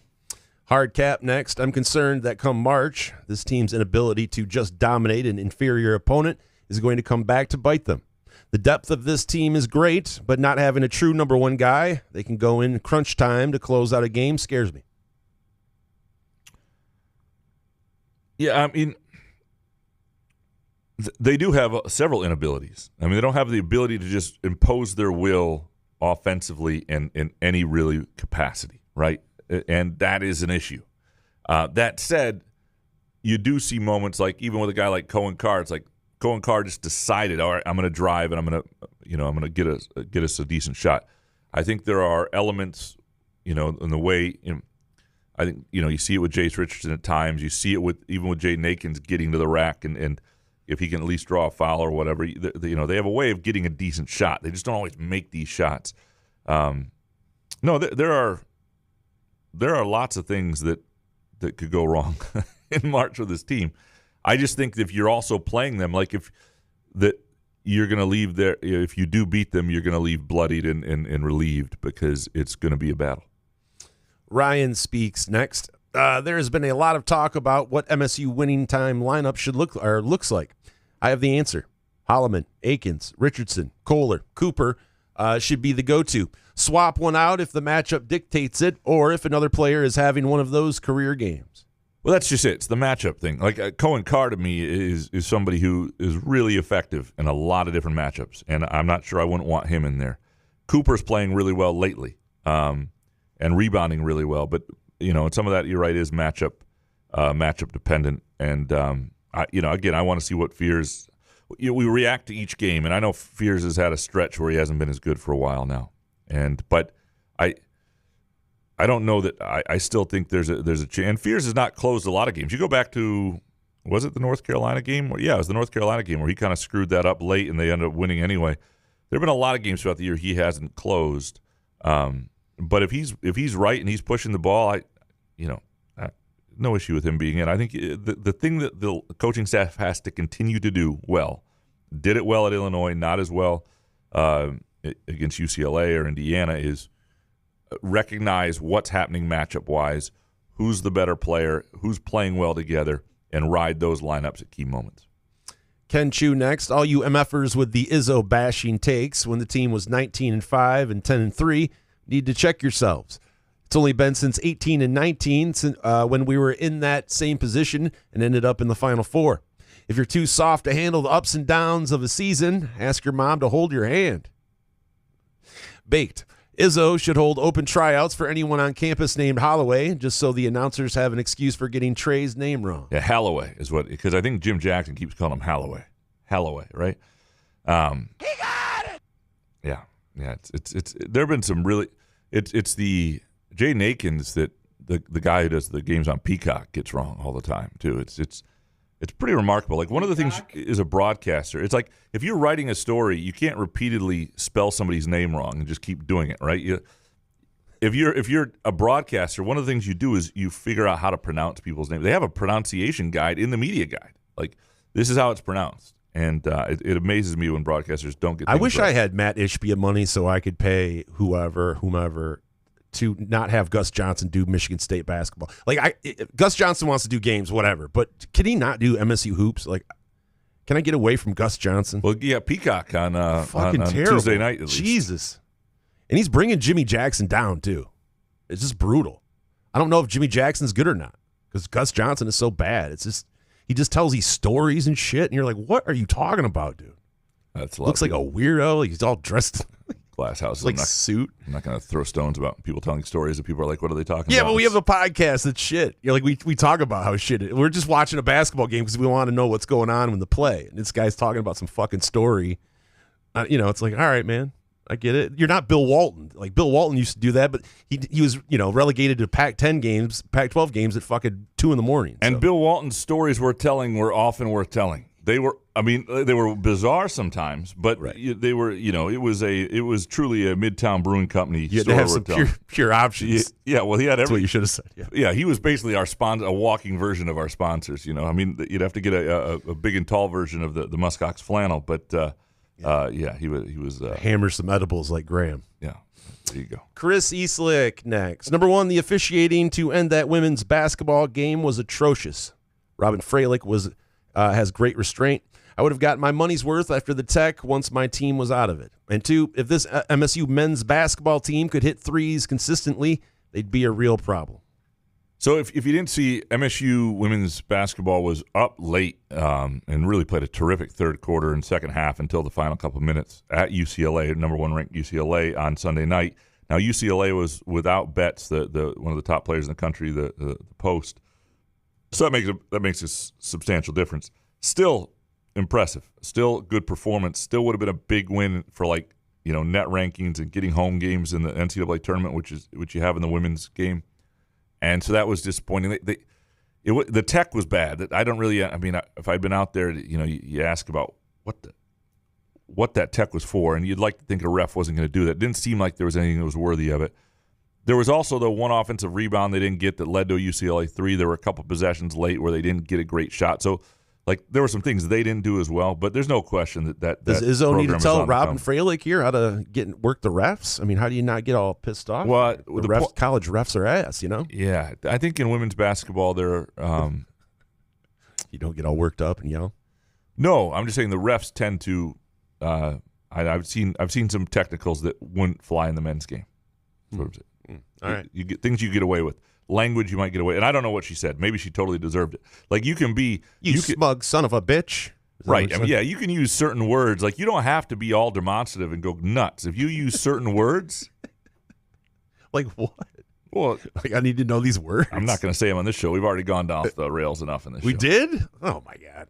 Hard cap next. I'm concerned that come March, this team's inability to just dominate an inferior opponent is going to come back to bite them. The depth of this team is great, but not having a true number one guy, they can go in crunch time to close out a game, scares me. Yeah, I mean, they do have several inabilities. I mean, they don't have the ability to just impose their will offensively in any really capacity, right? And that is an issue. That said, you do see moments like even with a guy like Cohen Carr, it's like Cohen Carr just decided, all right, I'm going to drive and I'm going to get us a decent shot. I think there are elements, in the way. I think you see it with Jace Richardson at times. You see it even with Jaden Akins getting to the rack and if he can at least draw a foul or whatever, they have a way of getting a decent shot. They just don't always make these shots. No, there are lots of things that could go wrong in March with this team. I just think if you're also playing them, like you're going to leave there. If you do beat them, you're going to leave bloodied and relieved because it's going to be a battle. Ryan speaks next. There has been a lot of talk about what MSU winning time lineup should looks like. I have the answer. Holloman, Akins, Richardson, Kohler, Cooper should be the go-to. Swap one out if the matchup dictates it, or if another player is having one of those career games. Well, that's just it. It's the matchup thing. Like Cohen Carr to me is somebody who is really effective in a lot of different matchups, and I'm not sure I wouldn't want him in there. Cooper's playing really well lately and rebounding really well, but and some of that, you're right, is matchup dependent. And again, I want to see what Fears. We react to each game, and I know Fears has had a stretch where he hasn't been as good for a while now. But I don't know that I still think there's a chance. And Fears has not closed a lot of games. You go back to, was it the North Carolina game? Yeah, it was the North Carolina game where he kind of screwed that up late, and they ended up winning anyway. There have been a lot of games throughout the year he hasn't closed. But if he's right and he's pushing the ball, no issue with him being in. I think the thing that the coaching staff has to continue to do well, did it well at Illinois, not as well against UCLA or Indiana, is recognize what's happening matchup-wise, who's the better player, who's playing well together, and ride those lineups at key moments. Ken Chu next. All you MFers with the Izzo bashing takes when the team was 19-5 and 10-3 need to check yourselves. It's only been since 18 and 19 when we were in that same position and ended up in the Final Four. If you're too soft to handle the ups and downs of a season, ask your mom to hold your hand. Baked. Izzo should hold open tryouts for anyone on campus named Holloway, just so the announcers have an excuse for getting Trey's name wrong. Yeah, Halloway is what, because I think Jim Jackson keeps calling him Halloway. Halloway, right? He got it. Yeah. It's there have been some really. It's the Jaden Akins that the guy who does the games on Peacock gets wrong all the time too. It's pretty remarkable. Like one of the things is a broadcaster. It's like if you're writing a story, you can't repeatedly spell somebody's name wrong and just keep doing it, right? If you're a broadcaster, one of the things you do is you figure out how to pronounce people's names. They have a pronunciation guide in the media guide. Like this is how it's pronounced, and it amazes me when broadcasters don't get. I wish right. I had Matt Ishbia money so I could pay whomever to not have Gus Johnson do Michigan State basketball. Like Gus Johnson wants to do games, whatever, but can he not do MSU hoops? Like, can I get away from Gus Johnson? Well, yeah, Peacock on fucking on terrible. Tuesday night. At least. Jesus, and he's bringing Jimmy Jackson down too. It's just brutal. I don't know if Jimmy Jackson's good or not because Gus Johnson is so bad. It's just he just tells these stories and shit, and you're like, what are you talking about, dude? That's looks like a weirdo. He's all dressed. Glass houses. Like suit. I'm not going to throw stones about people telling stories that people are like, what are they talking about? Yeah, but we have a podcast that's shit. You're like we talk about how shit. We're just watching a basketball game because we want to know what's going on in the play. And this guy's talking about some fucking story. It's like, all right, man. I get it. You're not Bill Walton. Like Bill Walton used to do that, but he was relegated to Pac-10 games, Pac-12 games at fucking 2 a.m. And Bill Walton's stories were often worth telling. They were bizarre sometimes, but they were, it was truly a Midtown Brewing Company. You had to have some pure options. Yeah, well, he had That's what you should have said. Yeah, he was basically our sponsor, a walking version of our sponsors. You'd have to get a big and tall version of the Muskox flannel, but he was hammer some edibles like Graham. Yeah, there you go. Chris Eastlick next. Number 1, the officiating to end that women's basketball game was atrocious. Robin Freilich has great restraint. I would have gotten my money's worth after the tech once my team was out of it. And 2, if this MSU men's basketball team could hit threes consistently, they'd be a real problem. So if you didn't see, MSU women's basketball was up late and really played a terrific third quarter and second half until the final couple of minutes at UCLA, number 1 ranked UCLA on Sunday night. Now UCLA was without Betts, the one of the top players in the country, the post. So that makes a substantial difference. Still impressive. Still good performance. Still would have been a big win for net rankings and getting home games in the NCAA tournament, which you have in the women's game. And so that was disappointing. The tech was bad. I don't really. If I'd been out there, you ask about what that tech was for, and you'd like to think a ref wasn't going to do that. It didn't seem like there was anything that was worthy of it. There was also the one offensive rebound they didn't get that led to a UCLA 3. There were a couple possessions late where they didn't get a great shot. So, there were some things they didn't do as well. But there's no question that does Izzo need to tell Robin Freilich here how to work the refs? I mean, how do you not get all pissed off? Well, college refs are ass, Yeah, I think in women's basketball there. You don't get all worked up and yell. No, I'm just saying the refs tend to. I've seen some technicals that wouldn't fly in the men's game. All right, you get things you get away with. Language you might get away, and I don't know what she said. Maybe she totally deserved it. You can be smug son of a bitch, right? You can use certain words. You don't have to be all demonstrative and go nuts. If you use certain words, like what? Well, I need to know these words. I'm not going to say them on this show. We've already gone down off the rails enough in this show. We did? Oh my god!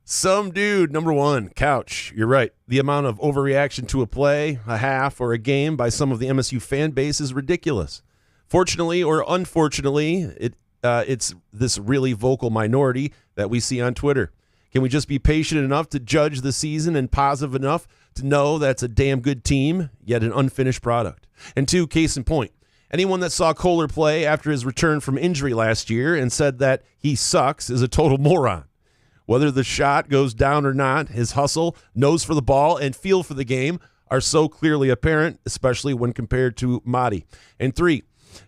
Some dude, number 1, Couch. You're right. The amount of overreaction to a play, a half, or a game by some of the MSU fan base is ridiculous. Fortunately or unfortunately, it's this really vocal minority that we see on Twitter. Can we just be patient enough to judge the season and positive enough to know that's a damn good team, yet an unfinished product? And 2, case in point, anyone that saw Kohler play after his return from injury last year and said that he sucks is a total moron. Whether the shot goes down or not, his hustle, nose for the ball, and feel for the game are so clearly apparent, especially when compared to Madi. And 3,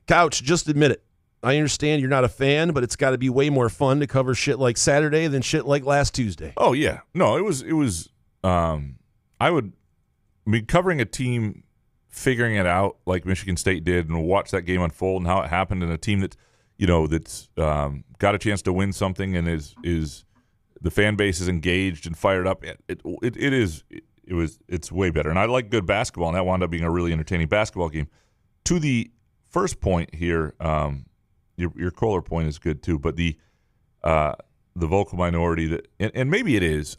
Couch, just admit it. I understand you're not a fan, but it's got to be way more fun to cover shit like Saturday than shit like last Tuesday. Oh yeah, no, it was. Covering a team, figuring it out like Michigan State did, and watch that game unfold and how it happened, in a team that, that's got a chance to win something and is the fan base is engaged and fired up. It's way better, and I like good basketball, and that wound up being a really entertaining basketball game. To the first point here, your Kohler point is good too, but the vocal minority that, and maybe it is.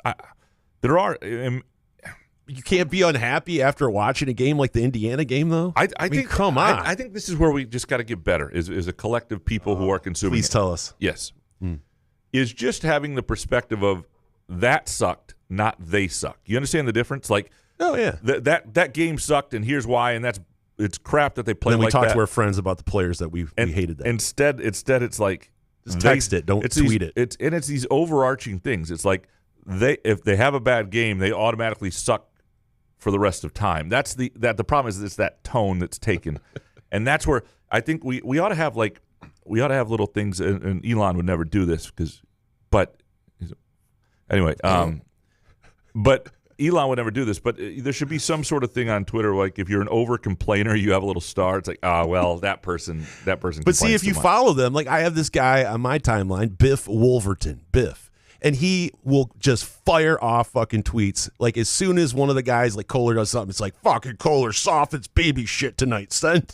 There are. You can't be unhappy after watching a game like the Indiana game, though. I think. Come on. I think this is where we just got to get better. Is a collective people who are consuming. Please tell us. Yes. Is just having the perspective of that sucked, not they suck. You understand the difference? Oh yeah, that game sucked, and here's why, and it's crap that they played. And then we talk that. to our friends about the players that we hated. That instead, it's like just text it, don't tweet it. It's these overarching things. It's like if they have a bad game, they automatically suck for the rest of time. That's the problem is it's that tone that's taken, and that's where I think we ought to have little things. And Elon would never do this but Elon would never do this, but there should be some sort of thing on Twitter, like if you're an over complainer, you have a little star. It's like, that person. But see, if you follow them, like I have this guy on my timeline, Biff Wolverton, and he will just fire off fucking tweets. Like as soon as one of the guys like Kohler does something, it's like fucking Kohler soft. It's baby shit tonight, son.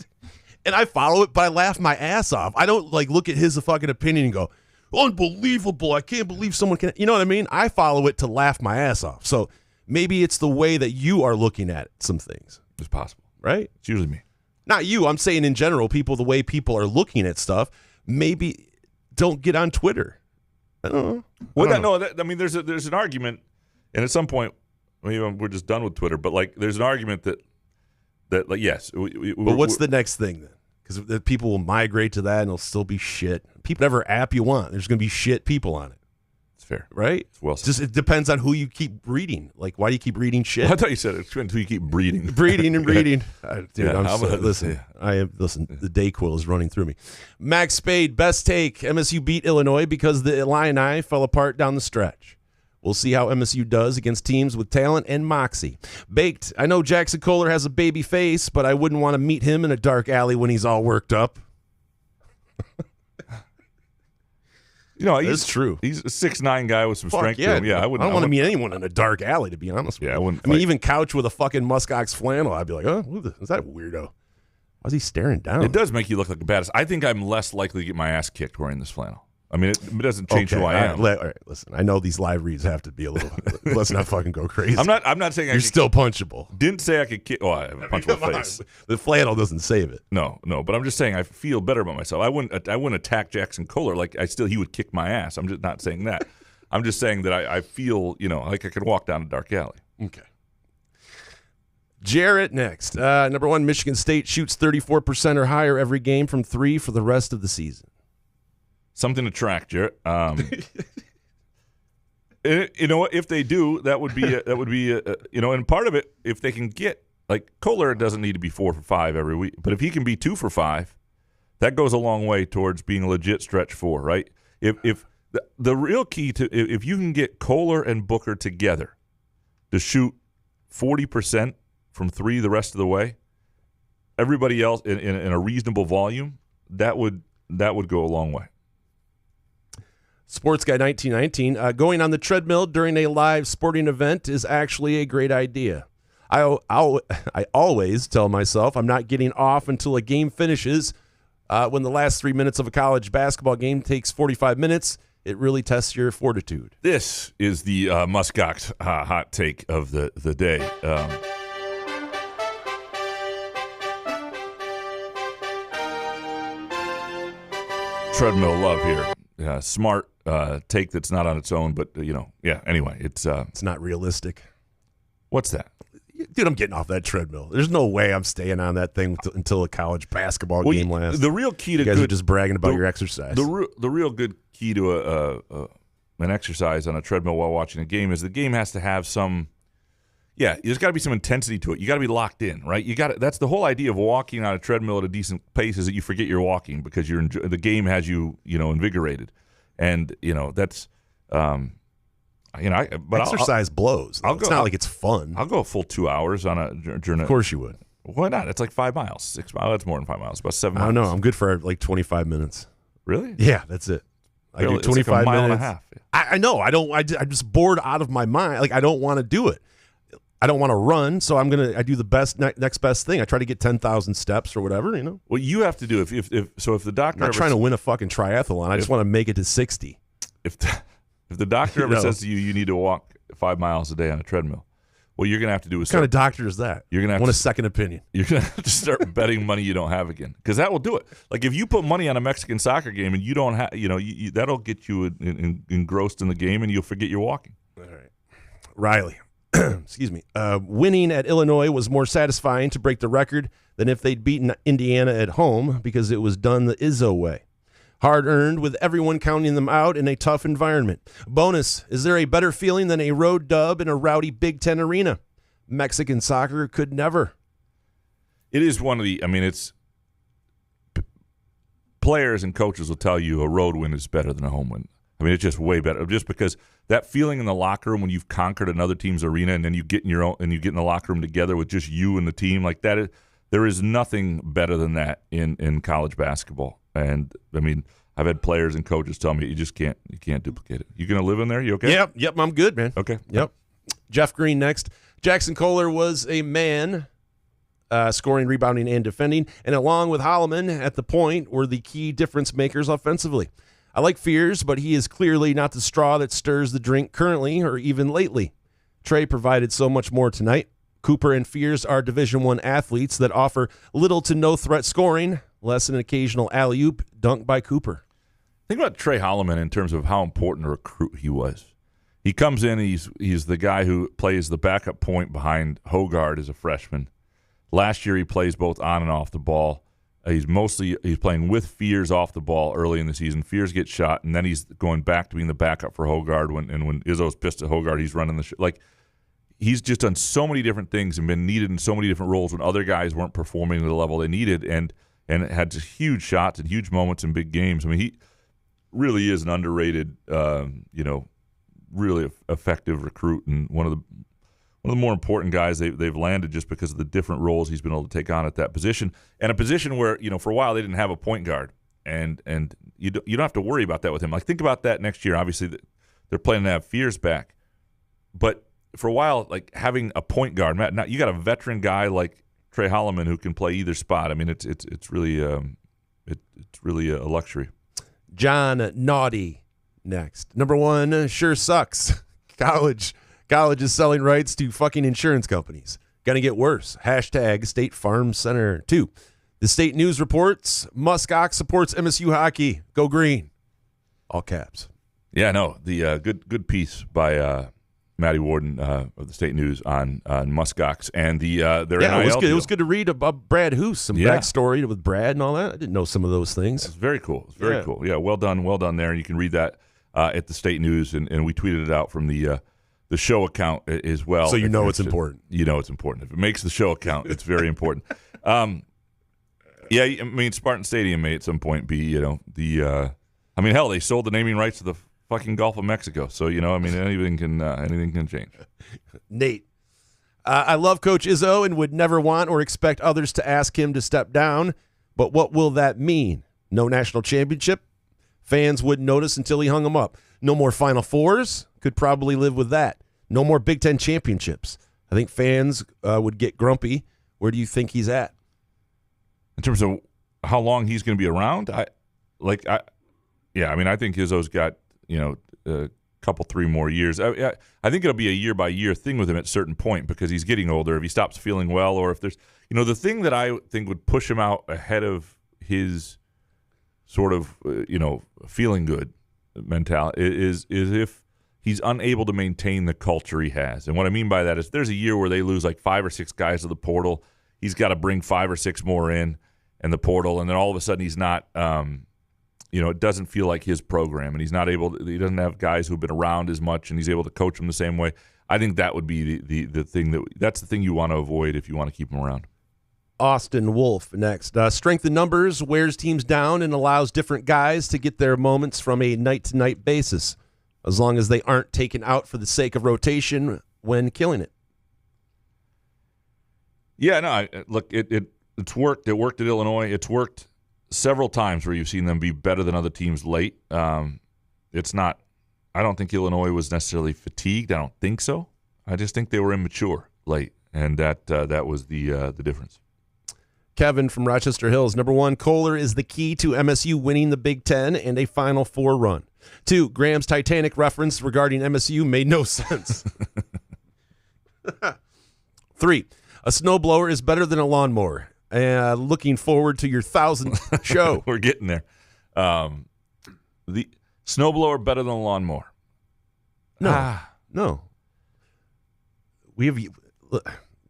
And I follow it, but I laugh my ass off. I don't look at his fucking opinion and go, unbelievable. I can't believe someone can. You know what I mean? I follow it to laugh my ass off. So maybe it's the way that you are looking at some things. It's possible. right? It's usually me. Not you. I'm saying in general, people, the way people are looking at stuff, maybe don't get on Twitter. I don't know. Well, I mean, there's an argument, and at some point, maybe we're just done with Twitter. But like, there's an argument that like, yes. But what's the next thing then? Because people will migrate to that, and it'll still be shit. People, whatever app you want, there's going to be shit people on it. It's fair, right? It's well said. Just it depends on who you keep reading. Like, why do you keep reading shit? Well, I thought you said it until you keep breeding, breeding and breeding. Dude, Yeah, listen. The Dayquil is running through me. Max Spade, best take. MSU beat Illinois because the Illini fell apart down the stretch. We'll see how MSU does against teams with talent and moxie. Baked, I know Jackson Kohler has a baby face, but I wouldn't want to meet him in a dark alley when he's all worked up. You know, that's true. He's a 6'9" guy with some strength to him. Yeah, I don't want to meet anyone in a dark alley, to be honest with you. I wouldn't. I mean, even couch with a fucking muskox flannel, I'd be like, oh, who is that weirdo? Why's he staring down? It does make you look like a badass. I think I'm less likely to get my ass kicked wearing this flannel. I mean, it doesn't change who I am. All right, listen. I know these live reads have to be a little. Let's not fucking go crazy. I'm not saying you're still punchable. Didn't say I could kick. Oh, I have a punchable face. The flannel doesn't save it. No. But I'm just saying I feel better about myself. I wouldn't attack Jackson Kohler like he would kick my ass. I'm just not saying that. I'm just saying that I feel like I could walk down a dark alley. Okay. Jarrett next. Number 1, Michigan State shoots 34% or higher every game from 3 for the rest of the season. Something to track, Jarrett. If they do, that would be and part of it, if they can get, like, Kohler doesn't need to be 4 for 5 every week, but if he can be 2 for 5, that goes a long way towards being a legit stretch 4, right? If the real key to, if you can get Kohler and Booker together to shoot 40% from 3 the rest of the way, everybody else in a reasonable volume, that would go a long way. Sports Guy 1919, going on the treadmill during a live sporting event is actually a great idea. I always tell myself I'm not getting off until a game finishes. When the last 3 minutes of a college basketball game takes 45 minutes, it really tests your fortitude. This is the muskox hot take of the day. Treadmill love here. Smart take that's not on its own, but anyway, it's not realistic. What's that? Dude, I'm getting off that treadmill. There's no way I'm staying on that thing until a college basketball game lasts. The real key to you guys are just bragging about your exercise. The real good key to an exercise on a treadmill while watching a game is the game has to have some. Yeah, there's got to be some intensity to it. You got to be locked in, right? That's the whole idea of walking on a treadmill at a decent pace is that you forget you're walking because the game has you, invigorated, and that's, but exercise blows. It's not like it's fun. I'll go a full 2 hours on a journey. Of course you would. Why not? It's like 5 miles, 6 miles. That's more than 5 miles. About 7 miles. I don't know. I'm good for like 25 minutes. Really? Yeah, that's it. I do 25 like a mile minutes. and a half. I know. I'm just bored out of my mind. Like, I don't want to do it. I don't want to run, so I do the best next best thing. I try to get 10,000 steps or whatever, What you have to do if the doctor, I'm not trying to win a fucking triathlon. I just want to make it to 60. If the doctor ever says to you need to walk 5 miles a day on a treadmill, what you're gonna have to do is what kind of doctor is that? You're gonna want a second opinion. You're gonna have to start betting money you don't have again, because that will do it. Like if you put money on a Mexican soccer game and you don't have, that'll get you engrossed in the game and you'll forget you're walking. All right, Riley. Excuse me. Winning at Illinois was more satisfying to break the record than if they'd beaten Indiana at home because it was done the Izzo way. Hard-earned with everyone counting them out in a tough environment. Bonus, is there a better feeling than a road dub in a rowdy Big Ten arena? Mexican soccer could never. It is one of the, players and coaches will tell you a road win is better than a home win. It's just way better. Just because that feeling in the locker room when you've conquered another team's arena and then you get in your own and you get in the locker room together with just you and the team like that. There is nothing better than that in college basketball. And I've had players and coaches tell me you can't duplicate it. You gonna live in there? You okay? Yep. I'm good, man. Okay. Yep. Jeff Green next. Jackson Kohler was a man. Scoring, rebounding, and defending, and along with Holloman at the point were the key difference makers offensively. I like Fears, but he is clearly not the straw that stirs the drink currently or even lately. Trey provided so much more tonight. Cooper and Fears are Division I athletes that offer little to no threat scoring, less than an occasional alley-oop dunked by Cooper. Think about Trey Holloman in terms of how important a recruit he was. He comes in, he's the guy who plays the backup point behind Hogard as a freshman. Last year he plays both on and off the ball. He's playing with Fears off the ball early in the season. Fears gets shot, and then he's going back to being the backup for Hogard. When Izzo's pissed at Hogard, he's running the he's just done so many different things and been needed in so many different roles when other guys weren't performing at the level they needed, and had just huge shots and huge moments in big games. I mean, he really is an underrated, really effective recruit, and one of the more important guys they've landed just because of the different roles he's been able to take on at that position, and a position where for a while they didn't have a point guard, and you don't have to worry about that with him. Like, think about that next year. Obviously, they're planning to have Fears back, but for a while, like, having a point guard, now you got a veteran guy like Trey Holloman who can play either spot. I mean, it's really a luxury. John Naughty next. Number 1, sure sucks. College is selling rights to fucking insurance companies. Gonna get worse. # State Farm Center. 2, the State News reports Muskox supports MSU hockey. Go green. All caps. Yeah, no, the good piece by Matty Warden of the State News on Muskox and their NIL it was good. deal. It was good to read about Brad Hoos, some backstory with Brad and all that. I didn't know some of those things. It's very cool. It's very cool. Yeah, well done there. You can read that at the State News, and we tweeted it out from the show account as well. So you know it's important. You know it's important. If it makes the show account, it's very important. Yeah, I mean, Spartan Stadium may at some point be, I mean, hell, they sold the naming rights to the fucking Gulf of Mexico. So, I mean, anything can change. Nate, I love Coach Izzo and would never want or expect others to ask him to step down. But what will that mean? No national championship? Fans wouldn't notice until he hung them up. No more Final Fours? Could probably live with that. No more Big Ten championships. I think fans would get grumpy. Where do you think he's at? In terms of how long he's going to be around? I think Izzo's got, a couple, 3 more years. I think it'll be a year-by-year thing with him at a certain point because he's getting older. If he stops feeling well, or if there's, the thing that I think would push him out ahead of his sort of, feeling good mentality is if he's unable to maintain the culture he has. And what I mean by that is there's a year where they lose like 5 or 6 guys to the portal. He's got to bring 5 or 6 more in the portal, and then all of a sudden he's not it doesn't feel like his program, and he doesn't have guys who've been around as much, and he's able to coach them the same way. I think that would be the thing that's the thing you want to avoid if you want to keep him around. Austin Wolf next. Strength in numbers wears teams down and allows different guys to get their moments from a night-to-night basis, as long as they aren't taken out for the sake of rotation when killing it. Yeah, no, look, it's worked. It worked at Illinois. It's worked several times where you've seen them be better than other teams late. It's not. I don't think Illinois was necessarily fatigued. I don't think so. I just think they were immature late, and that was the difference. Kevin from Rochester Hills. Number 1, Kohler is the key to MSU winning the Big Ten and a Final Four run. 2, Graham's Titanic reference regarding MSU made no sense. 3, a snowblower is better than a lawnmower. Looking forward to your 1,000th show. We're getting there. The snowblower better than a lawnmower. No.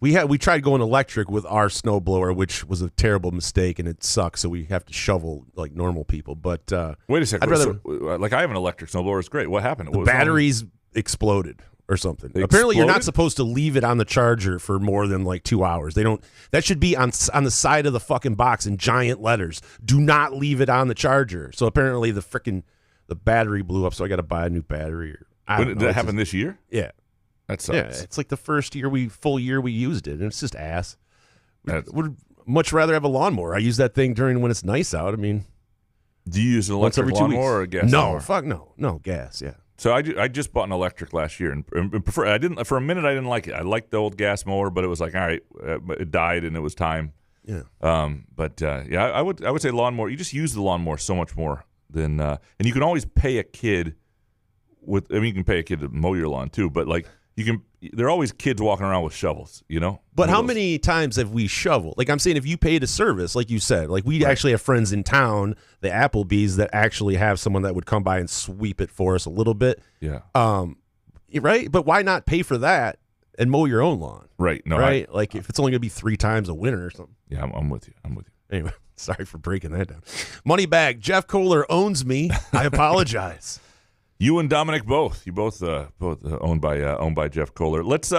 We tried going electric with our snowblower, which was a terrible mistake, and it sucks. So we have to shovel like normal people. But wait a second. I'd rather, I have an electric snowblower. It's great. What happened? The batteries exploded or something. Apparently, you're not supposed to leave it on the charger for more than like 2 hours. They don't. That should be on the side of the fucking box in giant letters. Do not leave it on the charger. So apparently, the battery blew up. So I got to buy a new battery. Did that happen this year? Yeah. That sucks. Yeah, it's like the first full year we used it, and it's just ass. Would much rather have a lawnmower. I use that thing when it's nice out. I mean, do you use an electric lawnmower or a gas? No, fuck no, gas. Yeah. So I just bought an electric last year and prefer. I didn't for a minute. I didn't like it. I liked the old gas mower, but it was like, all right, it died and it was time. Yeah. I would say lawnmower. You just use the lawnmower so much more than, and you can always pay a kid you can pay a kid to mow your lawn too, but like. there are always kids walking around with shovels, you know? But how many times have we shoveled? Like I'm saying, if you paid a service, like you said, like we actually have friends in town, the Applebee's, that actually have someone that would come by and sweep it for us a little bit. Yeah. Right? But why not pay for that and mow your own lawn? Right. No. Right? Like if it's only going to be 3 times a winter or something. Yeah, I'm with you. Anyway, sorry for breaking that down. Moneybag, Jeff Kohler owns me. I apologize. You and Dominic both. You both owned by Jeff Kohler. Let's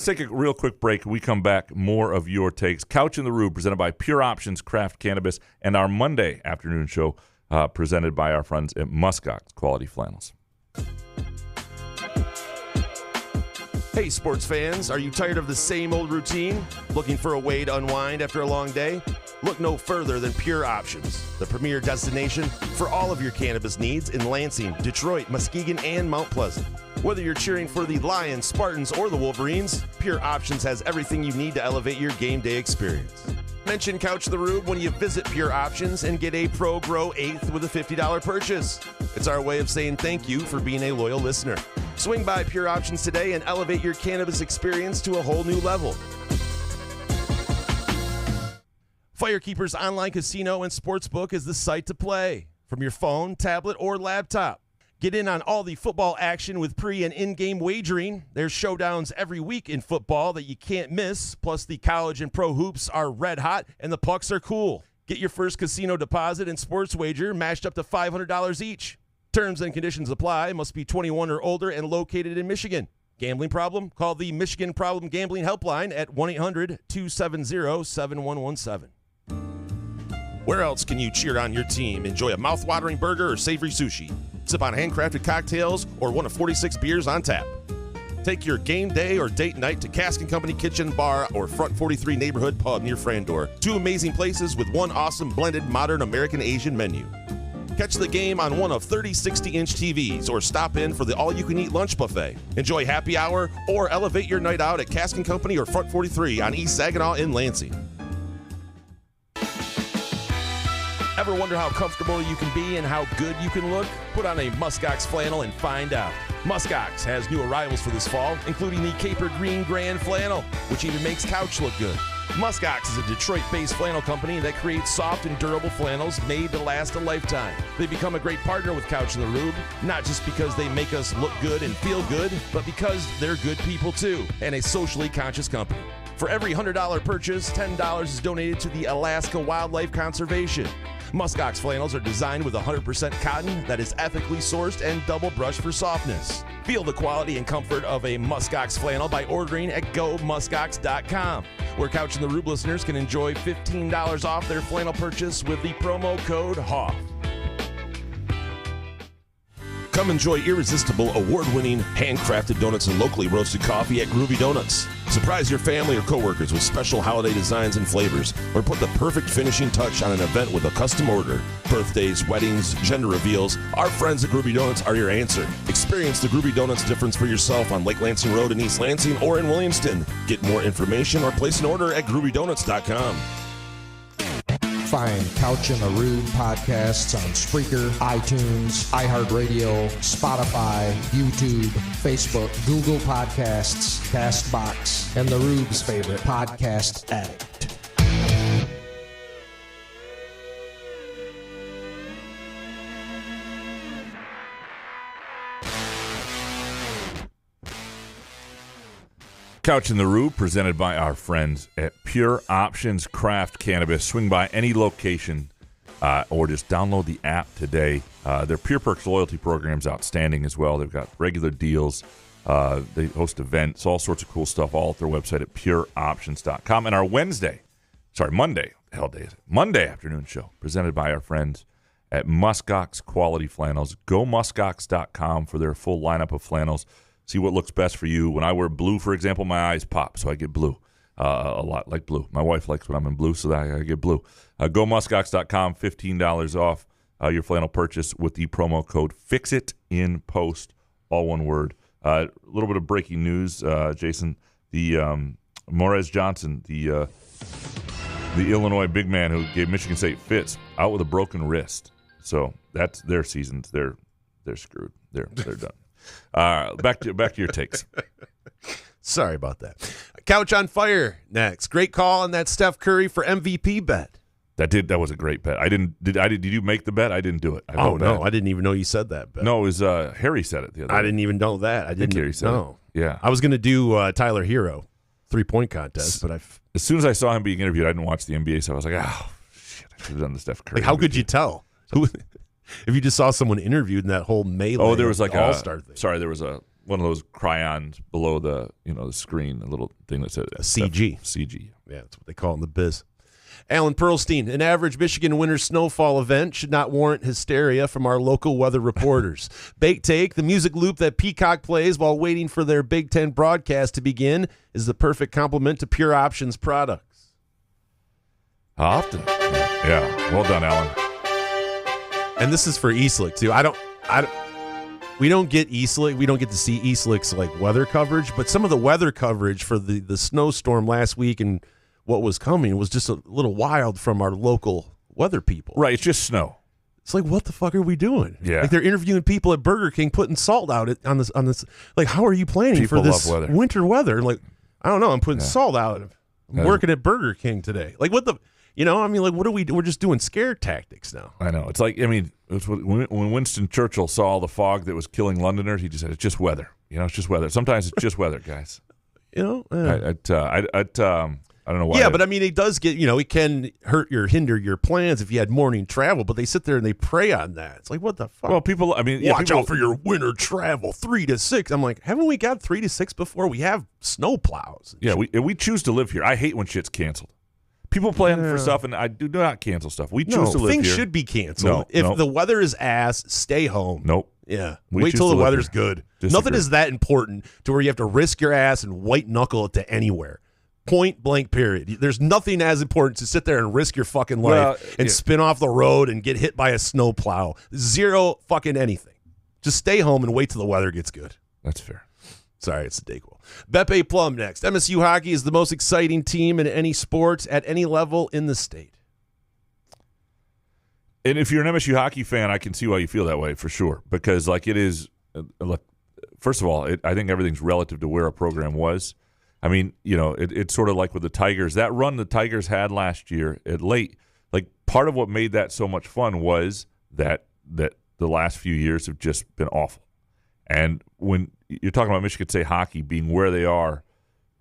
take a real quick break. We come back, more of your takes. Couch in the Rube, presented by Pure Options Craft Cannabis, and our Monday afternoon show presented by our friends at Muskox Quality Flannels. Hey, sports fans, are you tired of the same old routine? Looking for a way to unwind after a long day? Look no further than Pure Options, the premier destination for all of your cannabis needs in Lansing, Detroit, Muskegon, and Mount Pleasant. Whether you're cheering for the Lions, Spartans, or the Wolverines, Pure Options has everything you need to elevate your game day experience. Mention Couch the Rube when you visit Pure Options and get a Pro Grow 8th with a $50 purchase. It's our way of saying thank you for being a loyal listener. Swing by Pure Options today and elevate your cannabis experience to a whole new level. Firekeeper's online casino and sportsbook is the site to play from your phone, tablet, or laptop. Get in on all the football action with pre- and in-game wagering. There's showdowns every week in football that you can't miss. Plus, the college and pro hoops are red hot, and the pucks are cool. Get your first casino deposit and sports wager matched up to $500 each. Terms and conditions apply. Must be 21 or older and located in Michigan. Gambling problem? Call the Michigan Problem Gambling Helpline at 1-800-270-7117. Where else can you cheer on your team? Enjoy a mouth-watering burger or savory sushi. Sip on handcrafted cocktails or one of 46 beers on tap. Take your game day or date night to Cask & Company Kitchen Bar or Front 43 Neighborhood Pub near Frandor. 2 amazing places with 1 awesome blended modern American Asian menu. Catch the game on one of 30 60-inch TVs or stop in for the all-you-can-eat lunch buffet. Enjoy happy hour or elevate your night out at Cask & Company or Front 43 on East Saginaw in Lansing. Ever wonder how comfortable you can be and how good you can look? Put on a Muskox flannel and find out. Muskox has new arrivals for this fall, including the Caper Green Grand Flannel, which even makes couch look good. Muskox is a Detroit-based flannel company that creates soft and durable flannels made to last a lifetime. They become a great partner with Couch in the Rube, not just because they make us look good and feel good, but because they're good people too, and a socially conscious company. For every $100 purchase, $10 is donated to the Alaska Wildlife Conservation. Muskox flannels are designed with 100% cotton that is ethically sourced and double brushed for softness. Feel the quality and comfort of a Muskox flannel by ordering at gomuskox.com, where Couch in the Rube listeners can enjoy $15 off their flannel purchase with the promo code HOFF. Come enjoy irresistible, award-winning, handcrafted donuts and locally roasted coffee at Groovy Donuts. Surprise your family or coworkers with special holiday designs and flavors, or put the perfect finishing touch on an event with a custom order. Birthdays, weddings, gender reveals, our friends at Groovy Donuts are your answer. Experience the Groovy Donuts difference for yourself on Lake Lansing Road in East Lansing or in Williamston. Get more information or place an order at groovydonuts.com. Find Couch in the Rube podcasts on Spreaker, iTunes, iHeartRadio, Spotify, YouTube, Facebook, Google Podcasts, CastBox, and the Rube's favorite podcast addict. Couch in the Rube, presented by our friends at Pure Options Craft Cannabis. Swing by any location or just download the app today. Their Pure Perks loyalty program is outstanding as well. They've got regular deals. They host events, all sorts of cool stuff, all at their website at pureoptions.com. And our Monday afternoon show, presented by our friends at Muskox Quality Flannels. Go muskox.com for their full lineup of flannels. See what looks best for you. When I wear blue, for example, my eyes pop, so I get blue. A lot like blue. My wife likes when I'm in blue, so I get blue. Go muskox.com, $15 off your flannel purchase with the promo code FIXITINPOST, all one word. A little bit of breaking news, Jason. The Morez Johnson, the Illinois big man who gave Michigan State fits, out with a broken wrist. So that's their seasons. They're screwed. They're done. Back to your takes. Sorry about that. Couch on fire next. Great call on that Steph Curry for MVP bet. That was a great bet. Did you make the bet? I didn't do it. I Oh, no. I didn't even know you said that bet. No, it was Harry said it the other day. I didn't even know that. I didn't. Harry said it. Yeah. I was going to do Tyler Hero 3-point contest, but as soon as I saw him being interviewed, I didn't watch the NBA, so I was like, oh, shit, I should have done the Steph Curry. Like, how could you tell? If you just saw someone interviewed in that whole melee. Oh, there was like all-star thing. Sorry, there was one of those crayons below the screen, a little thing that said a CG. CG. Yeah, that's what they call it in the biz. Alan Pearlstein, an average Michigan winter snowfall event should not warrant hysteria from our local weather reporters. Bake Take, the music loop that Peacock plays while waiting for their Big Ten broadcast to begin, is the perfect complement to Pure Options products. Often. Yeah. Well done, Alan. And this is for Eastlick, too. We don't get Eastlick. We don't get to see Eastlick's like weather coverage, but some of the weather coverage for the snowstorm last week and what was coming was just a little wild from our local weather people. Right, it's just snow. It's like, what the fuck are we doing? Yeah. Like they're interviewing people at Burger King putting salt out on this. Like, how are you planning People for this love weather. winter weather? Like, I don't know. I'm putting salt out. I'm working at Burger King today. Like, what the, like, what are we, we're just doing scare tactics now. I know. It's like, it's when Winston Churchill saw all the fog that was killing Londoners, he just said, it's just weather. It's just weather. Sometimes it's just weather, guys. I don't know why. Yeah, but it does get, it can hinder your plans if you had morning travel, but they sit there and they prey on that. It's like, what the fuck? Well, people, watch out for your winter travel, 3 to 6. I'm like, haven't we got 3 to 6 before? We have snow plows. Yeah, we choose to live here. I hate when shit's canceled. People plan for stuff, and I do not cancel stuff. We choose to live things here. Should be canceled. If the weather is ass, stay home. Nope. Yeah. We Wait till the weather's good. Disagree. Nothing is that important to where you have to risk your ass and white knuckle it to anywhere. Point blank, period. There's nothing as important to sit there and risk your fucking life and spin off the road and get hit by a snow plow. Zero fucking anything. Just stay home and wait till the weather gets good. That's fair. Sorry, it's a Dayquil. Beppe Plum next. MSU hockey is the most exciting team in any sport at any level in the state. And if you're an MSU hockey fan, I can see why you feel that way for sure. Because it is, first of all, I think everything's relative to where a program was. It's sort of like with the Tigers. That run the Tigers had last year at late, part of what made that so much fun was that the last few years have just been awful. And when you're talking about Michigan State hockey being where they are,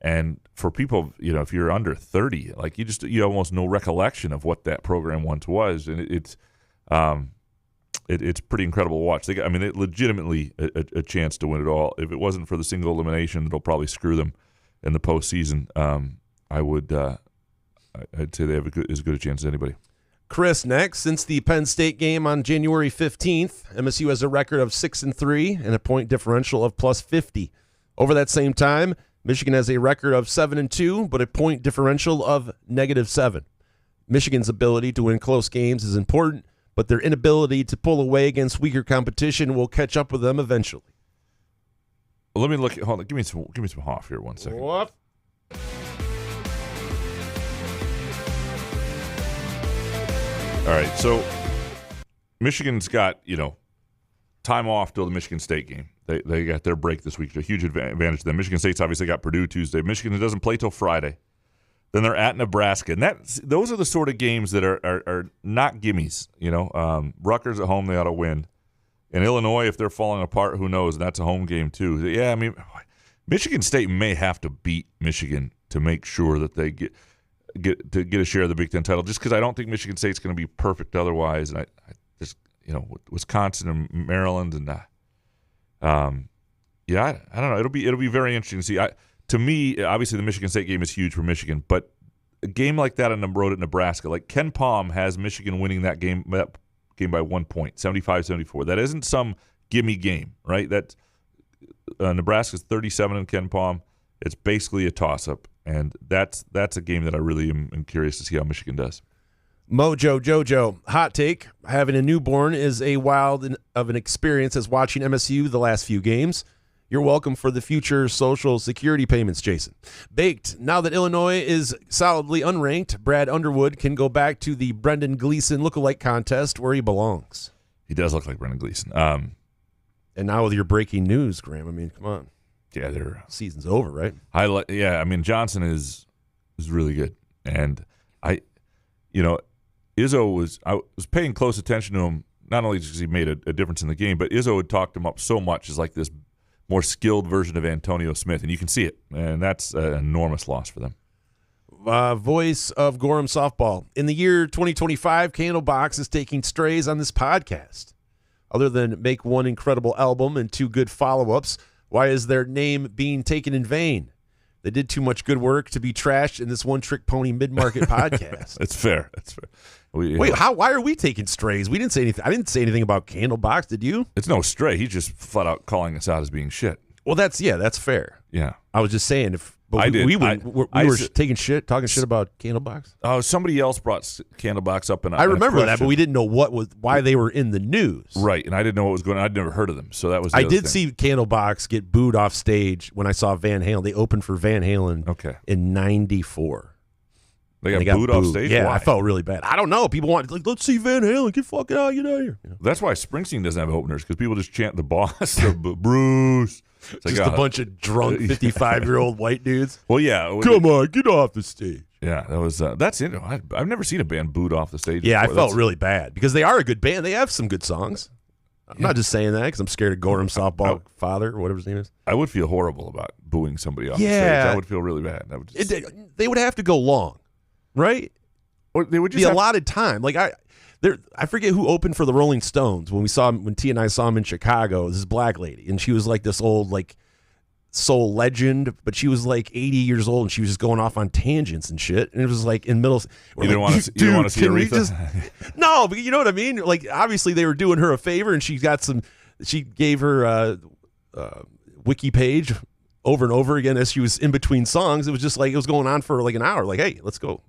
and for people, if you're under 30, you almost no recollection of what that program once was, and it's pretty incredible to watch. It legitimately a chance to win it all. If it wasn't for the single elimination, it'll probably screw them in the postseason. I'd say they have as good a chance as anybody. Chris next. Since the Penn State game on January 15th, MSU has a record of 6-3 and a point differential of plus 50. Over that same time, Michigan has a record of 7-2, but a point differential of -7. Michigan's ability to win close games is important, but their inability to pull away against weaker competition will catch up with them eventually. Let me look. Hold on. Give me some Hoff here. 1 second. What? All right. So Michigan's got time off till the Michigan State game. They got their break this week. It's a huge advantage to them. Michigan State's obviously got Purdue Tuesday. Michigan doesn't play till Friday. Then they're at Nebraska, and those are the sort of games that are not gimmies. Rutgers at home, they ought to win. And Illinois, if they're falling apart, who knows? That's a home game too. Yeah, Michigan State may have to beat Michigan to make sure that they get a share of the Big Ten title. Just because I don't think Michigan State's going to be perfect otherwise, and I just Wisconsin and Maryland and I don't know. It'll be very interesting to see. To me, obviously the Michigan State game is huge for Michigan, but a game like that on the road at Nebraska, like Ken Palm has Michigan winning that game by 1 point, 75-74. That isn't some gimme game, right? That Nebraska's 37 in Ken Palm. It's basically a toss-up, and that's a game that I really am curious to see how Michigan does. Mojo Jojo, hot take. Having a newborn is a wild of an experience as watching MSU the last few games. You're welcome for the future Social Security payments, Jason. Baked, now that Illinois is solidly unranked, Brad Underwood can go back to the Brendan Gleeson lookalike contest where he belongs. He does look like Brendan Gleeson. And now with your breaking news, Graham, come on. Yeah, they're Season's over, right? I mean, Johnson is really good, and Izzo I was paying close attention to him, not only because he made a difference in the game, but Izzo had talked him up so much as like this more skilled version of Antonio Smith, and you can see it, and that's an enormous loss for them. Voice of Gorham softball. In the year 2025, Candlebox is taking strays on this podcast. Other than make one incredible album and 2 good follow-ups, why is their name being taken in vain? They did too much good work to be trashed in this one-trick pony mid-market podcast. That's fair. Wait, why are we taking strays? We didn't say anything. I didn't say anything about Candlebox. Did you? It's no stray. He's just flat out calling us out as being shit. Well, that's fair. Yeah. I was just saying we were talking shit about Candlebox. Oh, somebody else brought Candlebox up, and I remember that, but we didn't know why they were in the news. Right, and I didn't know what was going on. I'd never heard of them, so that was. I did see Candlebox get booed off stage when I saw Van Halen. They opened for Van Halen in '94. They got booed off stage? Yeah, Why? I felt really bad. I don't know. People want, like, let's see Van Halen. Get fucking out. Get out of here. You know? That's why Springsteen doesn't have openers, because people just chant the boss, Bruce. It's just a bunch of drunk 55-year-old white dudes. Well, yeah. Come on, get off the stage. Yeah, that was that's it. I've never seen a band booed off the stage. Yeah, before. I felt really bad because they are a good band. They have some good songs. I'm not just saying that because I'm scared of Gorham softball father or whatever his name is. I would feel horrible about booing somebody off the stage. I would feel really bad. They would have to go long, right? Or they would just be allotted time. Like I forget who opened for the Rolling Stones when T and I saw him in Chicago. This black lady, and she was like this old like soul legend, but she was like 80 years old, and she was just going off on tangents and shit. And it was like in middle. You didn't want to see Aretha? No, but you know what I mean. Like obviously they were doing her a favor, and she gave her wiki page over and over again as she was in between songs. It was just like it was going on for like an hour. Like, hey, let's go.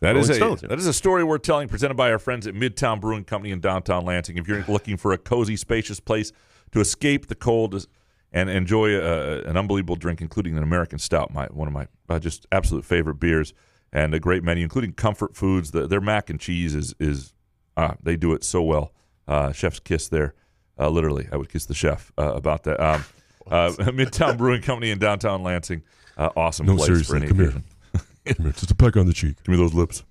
That is a story worth telling, presented by our friends at Midtown Brewing Company in downtown Lansing. If you're looking for a cozy, spacious place to escape the cold and enjoy an unbelievable drink, including an American Stout, one of my just absolute favorite beers, and a great menu, including comfort foods. Their mac and cheese is they do it so well. Chef's kiss there. Literally, I would kiss the chef about that. Midtown Brewing Company in downtown Lansing. Awesome place seriously, for any come occasion. here. Just a peck on the cheek. Give me those lips.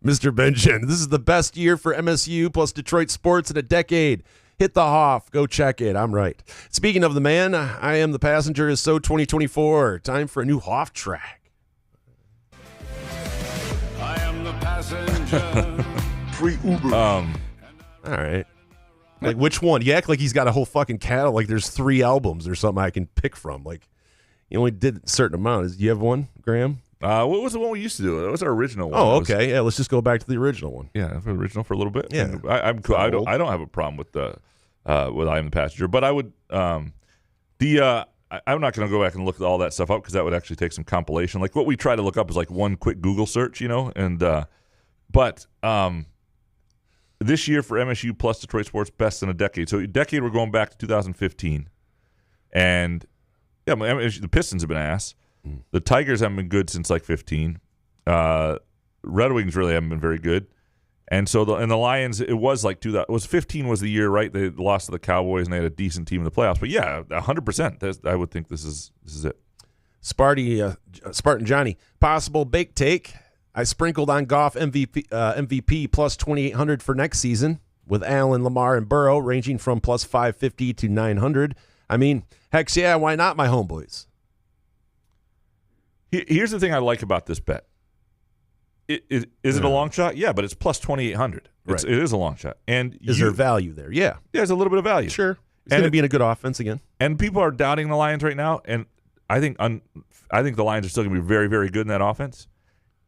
Mr. Benjen, this is the best year for MSU plus Detroit sports in a decade. Hit the Hoff. Go check it. I'm right. Speaking of the man, I am the passenger is so 2024. Time for a new Hoff track. I am the passenger. Free Uber. All right. Like which one? You act like he's got a whole fucking catalog. Like there's 3 albums or something I can pick from. Like you only did a certain amount. Do you have one, Graham? What was the one we used to do? That was our original one. Oh, okay. Yeah, let's just go back to the original one. Yeah, the original for a little bit. Yeah, I'm cool. I don't have a problem with I Am the Passenger, but I would I'm not going to go back and look all that stuff up because that would actually take some compilation. Like what we try to look up is like one quick Google search, and but this year for MSU plus Detroit sports best in a decade. So a decade we're going back to 2015, and yeah, the Pistons have been ass. The Tigers haven't been good since like 15. Red Wings really haven't been very good. And so the Lions, it was like 15 was the year, right? They lost to the Cowboys and they had a decent team in the playoffs. But yeah, 100%. I would think this is it. Spartan Johnny, possible bake take. I sprinkled on Goff MVP plus 2,800 for next season with Allen, Lamar, and Burrow ranging from plus 550 to 900. I mean, heck yeah, why not, my homeboys? Here's the thing I like about this bet. Is it a long shot? Yeah, but it's plus 2,800. Right. It is a long shot. And is there value there? Yeah. Yeah, there's a little bit of value. Sure. It's going to be in a good offense again. And people are doubting the Lions right now, and I think the Lions are still going to be very, very good in that offense.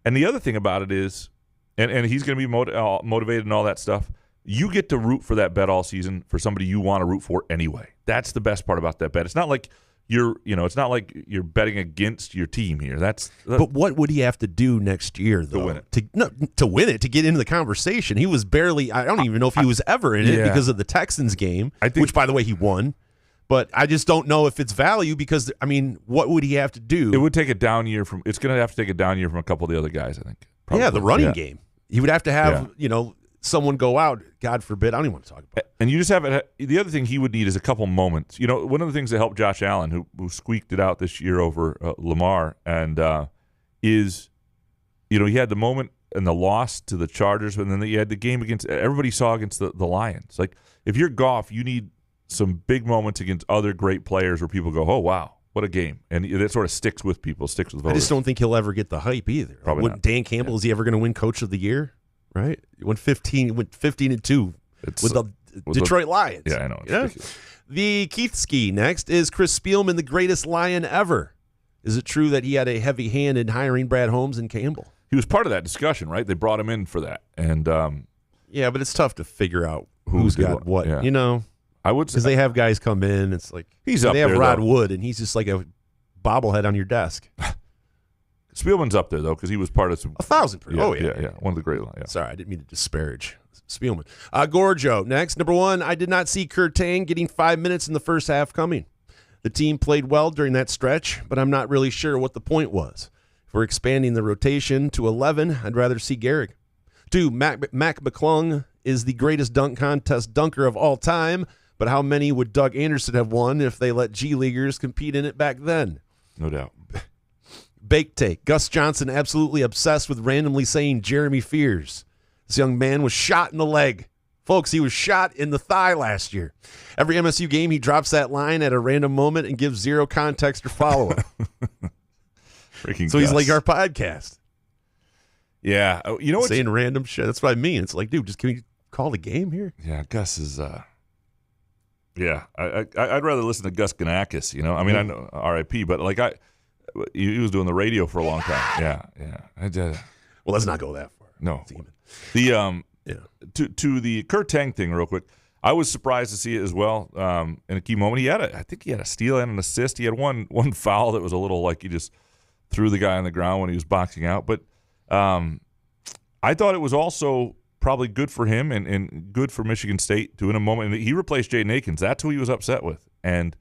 And the other thing about it is, and he's going to be motivated and all that stuff, you get to root for that bet all season for somebody you want to root for anyway. That's the best part about that bet. It's not like it's not like you're betting against your team here. But what would he have to do next year, though? To win it. To win it, to get into the conversation. He was barely, I don't even know if he was ever in it because of the Texans game, which, by the way, he won. But I just don't know if it's value because, I mean, what would he have to do? It would take a down year it's going to have to take a down year from a couple of the other guys, I think. Probably. Yeah, the running game. He would have to have, someone go out, God forbid. I don't even want to talk about it. And you just have it. The other thing he would need is a couple moments. You know, one of the things that helped Josh Allen, who squeaked it out this year over Lamar, and is, you know, he had the moment and the loss to the Chargers, and then you had the game against everybody saw against the Lions. Like, if you're Goff, you need some big moments against other great players where people go, oh, wow, what a game. And that sort of sticks with people, sticks with voters. I just don't think he'll ever get the hype either. Probably not. Dan Campbell, is he ever going to win Coach of the Year? Right? He went 15-2 with the Detroit Lions. Yeah, I know. It's ridiculous. The Keith Ski next. Is Chris Spielman the greatest Lion ever? Is it true that he had a heavy hand in hiring Brad Holmes and Campbell? He was part of that discussion, right? They brought him in for that. And yeah, but it's tough to figure out who's got what. Yeah. You know, I would because they have guys come in. It's like he's up they have there, Rod though. Wood, and he's just like a bobblehead on your desk. Spielman's up there though because he was part of some 1,000%. Yeah, Oh yeah, yeah, one of the great. Yeah. Sorry, I didn't mean to disparage Spielman. Gorjo next. Number one, I did not see Kurt Tang getting 5 minutes in the first half coming. The team played well during that stretch, but I'm not really sure what the point was. If we're expanding the rotation to 11, I'd rather see Gehrig. 2, Mac McClung is the greatest dunk contest dunker of all time, but how many would Doug Anderson have won if they let G-Leaguers compete in it back then? No doubt. Bake take. Gus Johnson absolutely obsessed with randomly saying Jeremy Fears. This young man was shot in the leg. Folks, he was shot in the thigh last year. Every MSU game, he drops that line at a random moment and gives zero context or follow-up. Freaking So he's Gus. like our podcast. Yeah. You know what? Saying random shit. That's what I mean. It's like, dude, just can we call the game here? Yeah, Gus is. Yeah, I'd rather listen to Gus Ganakis. You know, I mean, I know R.I.P., but like he was doing the radio for a long time. Yeah. Well, let's not go that far. No. Demon. The Yeah. to the Kurt Tang thing real quick. I was surprised to see it as well. In a key moment, I think he had a steal and an assist. He had one foul that was a little like he just threw the guy on the ground when he was boxing out. But I thought it was also probably good for him and good for Michigan State to in a moment. And he replaced Jaden Akins. That's who he was upset with. And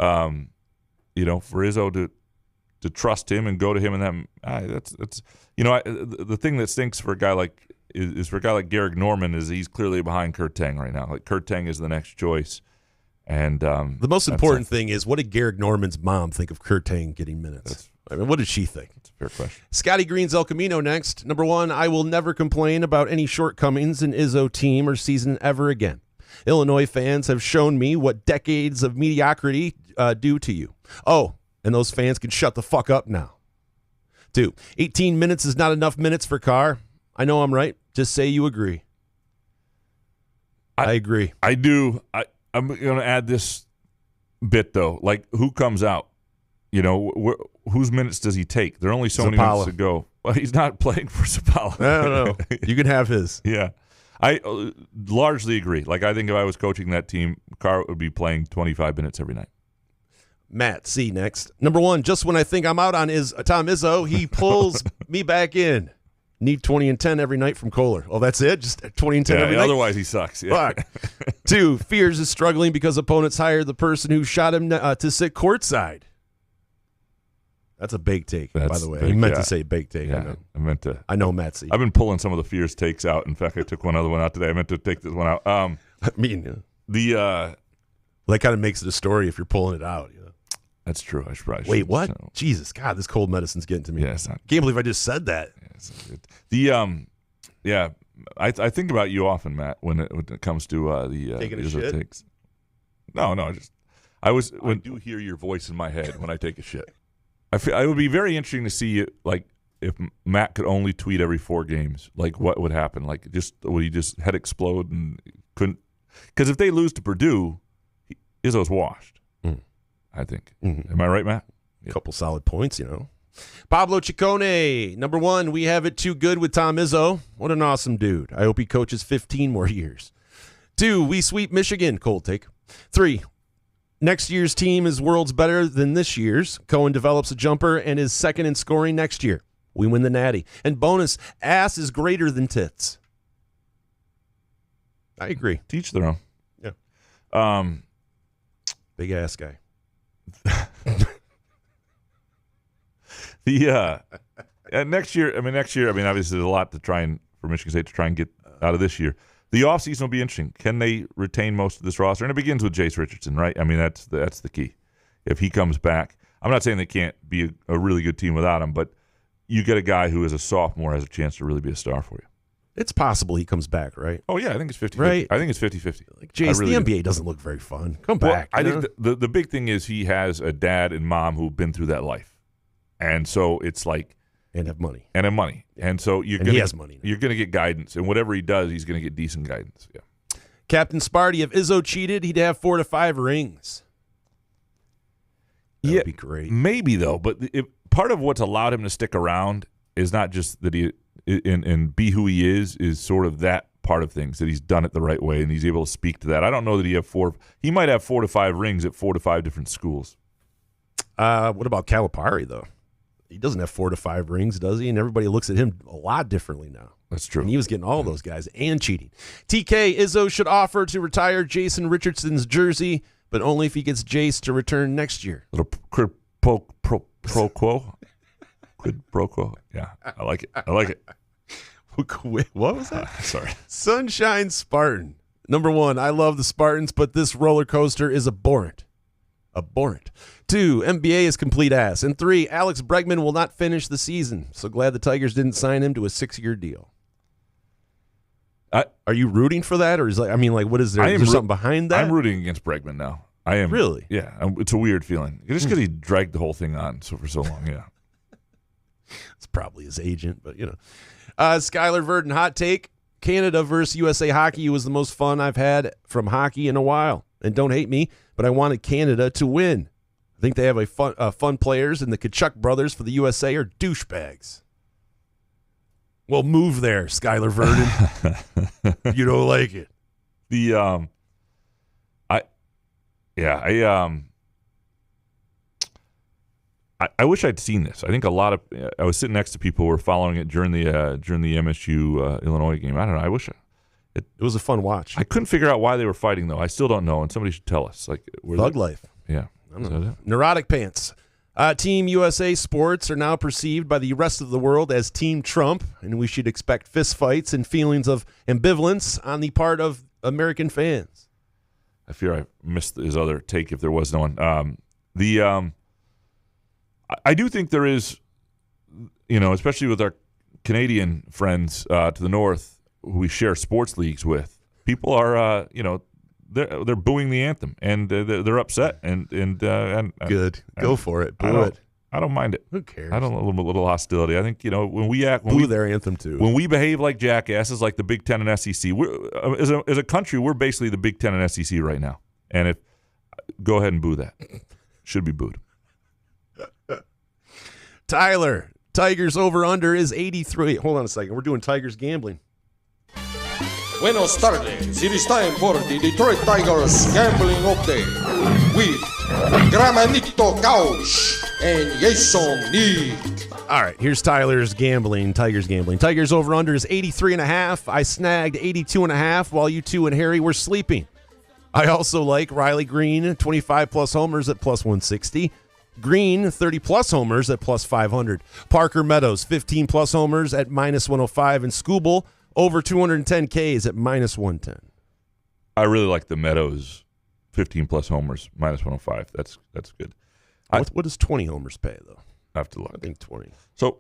you know, for Izzo to trust him and go to him and that's you know, the thing that stinks for a guy like is for a guy like Garrick Norman is he's clearly behind Kurt Tang right now. Like Kurt Tang is the next choice. And the most important thing is, what did Garrick Norman's mom think of Kurt Tang getting minutes? I mean, what did she think? That's a fair question. Scotty Green's El Camino next. Number one, I will never complain about any shortcomings in Izzo team or season ever again. Illinois fans have shown me what decades of mediocrity do to you. Oh, and those fans can shut the fuck up now. 2, 18 minutes is not enough minutes for Carr. I know I'm right. Just say you agree. I agree. I do. I'm going to add this bit, though. Like, who comes out? You know, whose minutes does he take? There are only so many minutes to go. Well, he's not playing for Zapala. I don't know. You can have his. Yeah. I largely agree. Like, I think if I was coaching that team, Carr would be playing 25 minutes every night. Matt C. next. Number one, just when I think I'm out on Tom Izzo, he pulls me back in. Need 20 and 10 every night from Kohler. Oh, that's it? Just 20 and 10 every night? Otherwise, he sucks. Yeah. Fuck. 2, Fears is struggling because opponents hired the person who shot him to sit courtside. That's a bake take, by the way. I meant to say bake take. Yeah, I meant to. I know Matt C. I've been pulling some of the Fears takes out. In fact, I took one other one out today. I meant to take this one out. I mean, that kind of makes it a story if you're pulling it out. You know? That's true. I should probably Wait, what? So. Jesus, God, this cold medicine's getting to me. Yeah, it's not. Can't believe I just said that. Yeah, it's not good. I think about you often, Matt, when it comes to taking a shit. Takes. No, I do hear your voice in my head when I take a shit. I feel it would be very interesting to see you, like, if Matt could only tweet every 4 games, like what would happen? Like, would he just head explode and couldn't? Because if they lose to Purdue, Izzo's washed. I think. Mm-hmm. Am I right, Matt? A couple solid points, you know. Pablo Ciccone, number one, we have it too good with Tom Izzo. What an awesome dude. I hope he coaches 15 more years. 2, we sweep Michigan. Cold take. 3, next year's team is worlds better than this year's. Cohen develops a jumper and is second in scoring next year. We win the Natty. And bonus, ass is greater than tits. I agree. Teach their own. Yeah. Big ass guy. Next year, obviously there's a lot to try and for Michigan State to try and get out of this year. The offseason will be interesting. Can they retain most of this roster? And it begins with Jace Richardson, right? I mean, that's the key. If he comes back, I'm not saying they can't be a really good team without him, but you get a guy who is a sophomore has a chance to really be a star for you. It's possible he comes back, right? Oh, yeah, I think it's 50-50. Right. I think it's 50-50. Like, Jace, really the NBA doesn't look very fun. Come Well, back. I think the big thing is he has a dad and mom who've been through that life. And so it's like – and have money. And have money. And so he has money now. You're going to get guidance. And whatever he does, he's going to get decent guidance. Yeah. Captain Sparty, if Izzo cheated, he'd have 4 to 5 rings. That would be great. Maybe, though. But part of what's allowed him to stick around is not just that he and be who he is sort of that part of things, that he's done it the right way and he's able to speak to that. I don't know that he might have 4 to 5 rings at 4 to 5 different schools. What about Calipari, though? He doesn't have 4 to 5 rings, does he? And everybody looks at him a lot differently now. That's true. And he was getting all those guys and cheating. TK, Izzo should offer to retire Jason Richardson's jersey, but only if he gets Jace to return next year. Little quid pro quo. Quid pro quo. Yeah, I like it. What was that? Sorry. Sunshine Spartan. Number 1, I love the Spartans, but this roller coaster is abhorrent. 2, NBA is complete ass. And 3, Alex Bregman will not finish the season. So glad the Tigers didn't sign him to a 6-year deal. Are you rooting for that, or is what is there? Is there something behind that? I'm rooting against Bregman now. I am really. Yeah, it's a weird feeling. Just because he dragged the whole thing on for so long. Yeah, it's probably his agent, but Skylar Verdon, hot take: Canada versus USA hockey was the most fun I've had from hockey in a while. And don't hate me, but I wanted Canada to win. I think they have fun players, and the Kachuk brothers for the USA are douchebags. Well, move there, Skylar Verdon. You don't like it. I wish I'd seen this. I think I was sitting next to people who were following it during the MSU Illinois game. I don't know. I wish it was a fun watch. I couldn't figure out why they were fighting though. I still don't know, and somebody should tell us. Thug life. Yeah. I don't know. Neurotic pants. Team USA sports are now perceived by the rest of the world as Team Trump, and we should expect fistfights and feelings of ambivalence on the part of American fans. I fear I missed his other take if there was no one. I do think there is, especially with our Canadian friends to the north who we share sports leagues with, people are, they're booing the anthem and they're upset and good. Go for it. Boo it. I don't mind it. Who cares? I don't a little hostility. I think when we boo their anthem too. When we behave like jackasses, like the Big Ten and SEC, as a country, we're basically the Big Ten and SEC right now. And go ahead and boo that. Should be booed. Tyler, Tigers over under is 83. Hold on a second. We're doing Tigers gambling. Buenos tardes. It is time for the Detroit Tigers Gambling Update with Gramanito Couch and Jason Nick. All right, here's Tigers gambling. Tigers over under is 83.5. I snagged 82.5 while you two and Harry were sleeping. I also like Riley Green, 25-plus homers at plus 160. Green, 30-plus homers at plus 500. Parker Meadows, 15-plus homers at minus 105. And Skubal, over 210 Ks at minus 110. I really like the Meadows 15-plus homers, minus 105. That's good. What does 20 homers pay, though? I have to look. I think 20. So,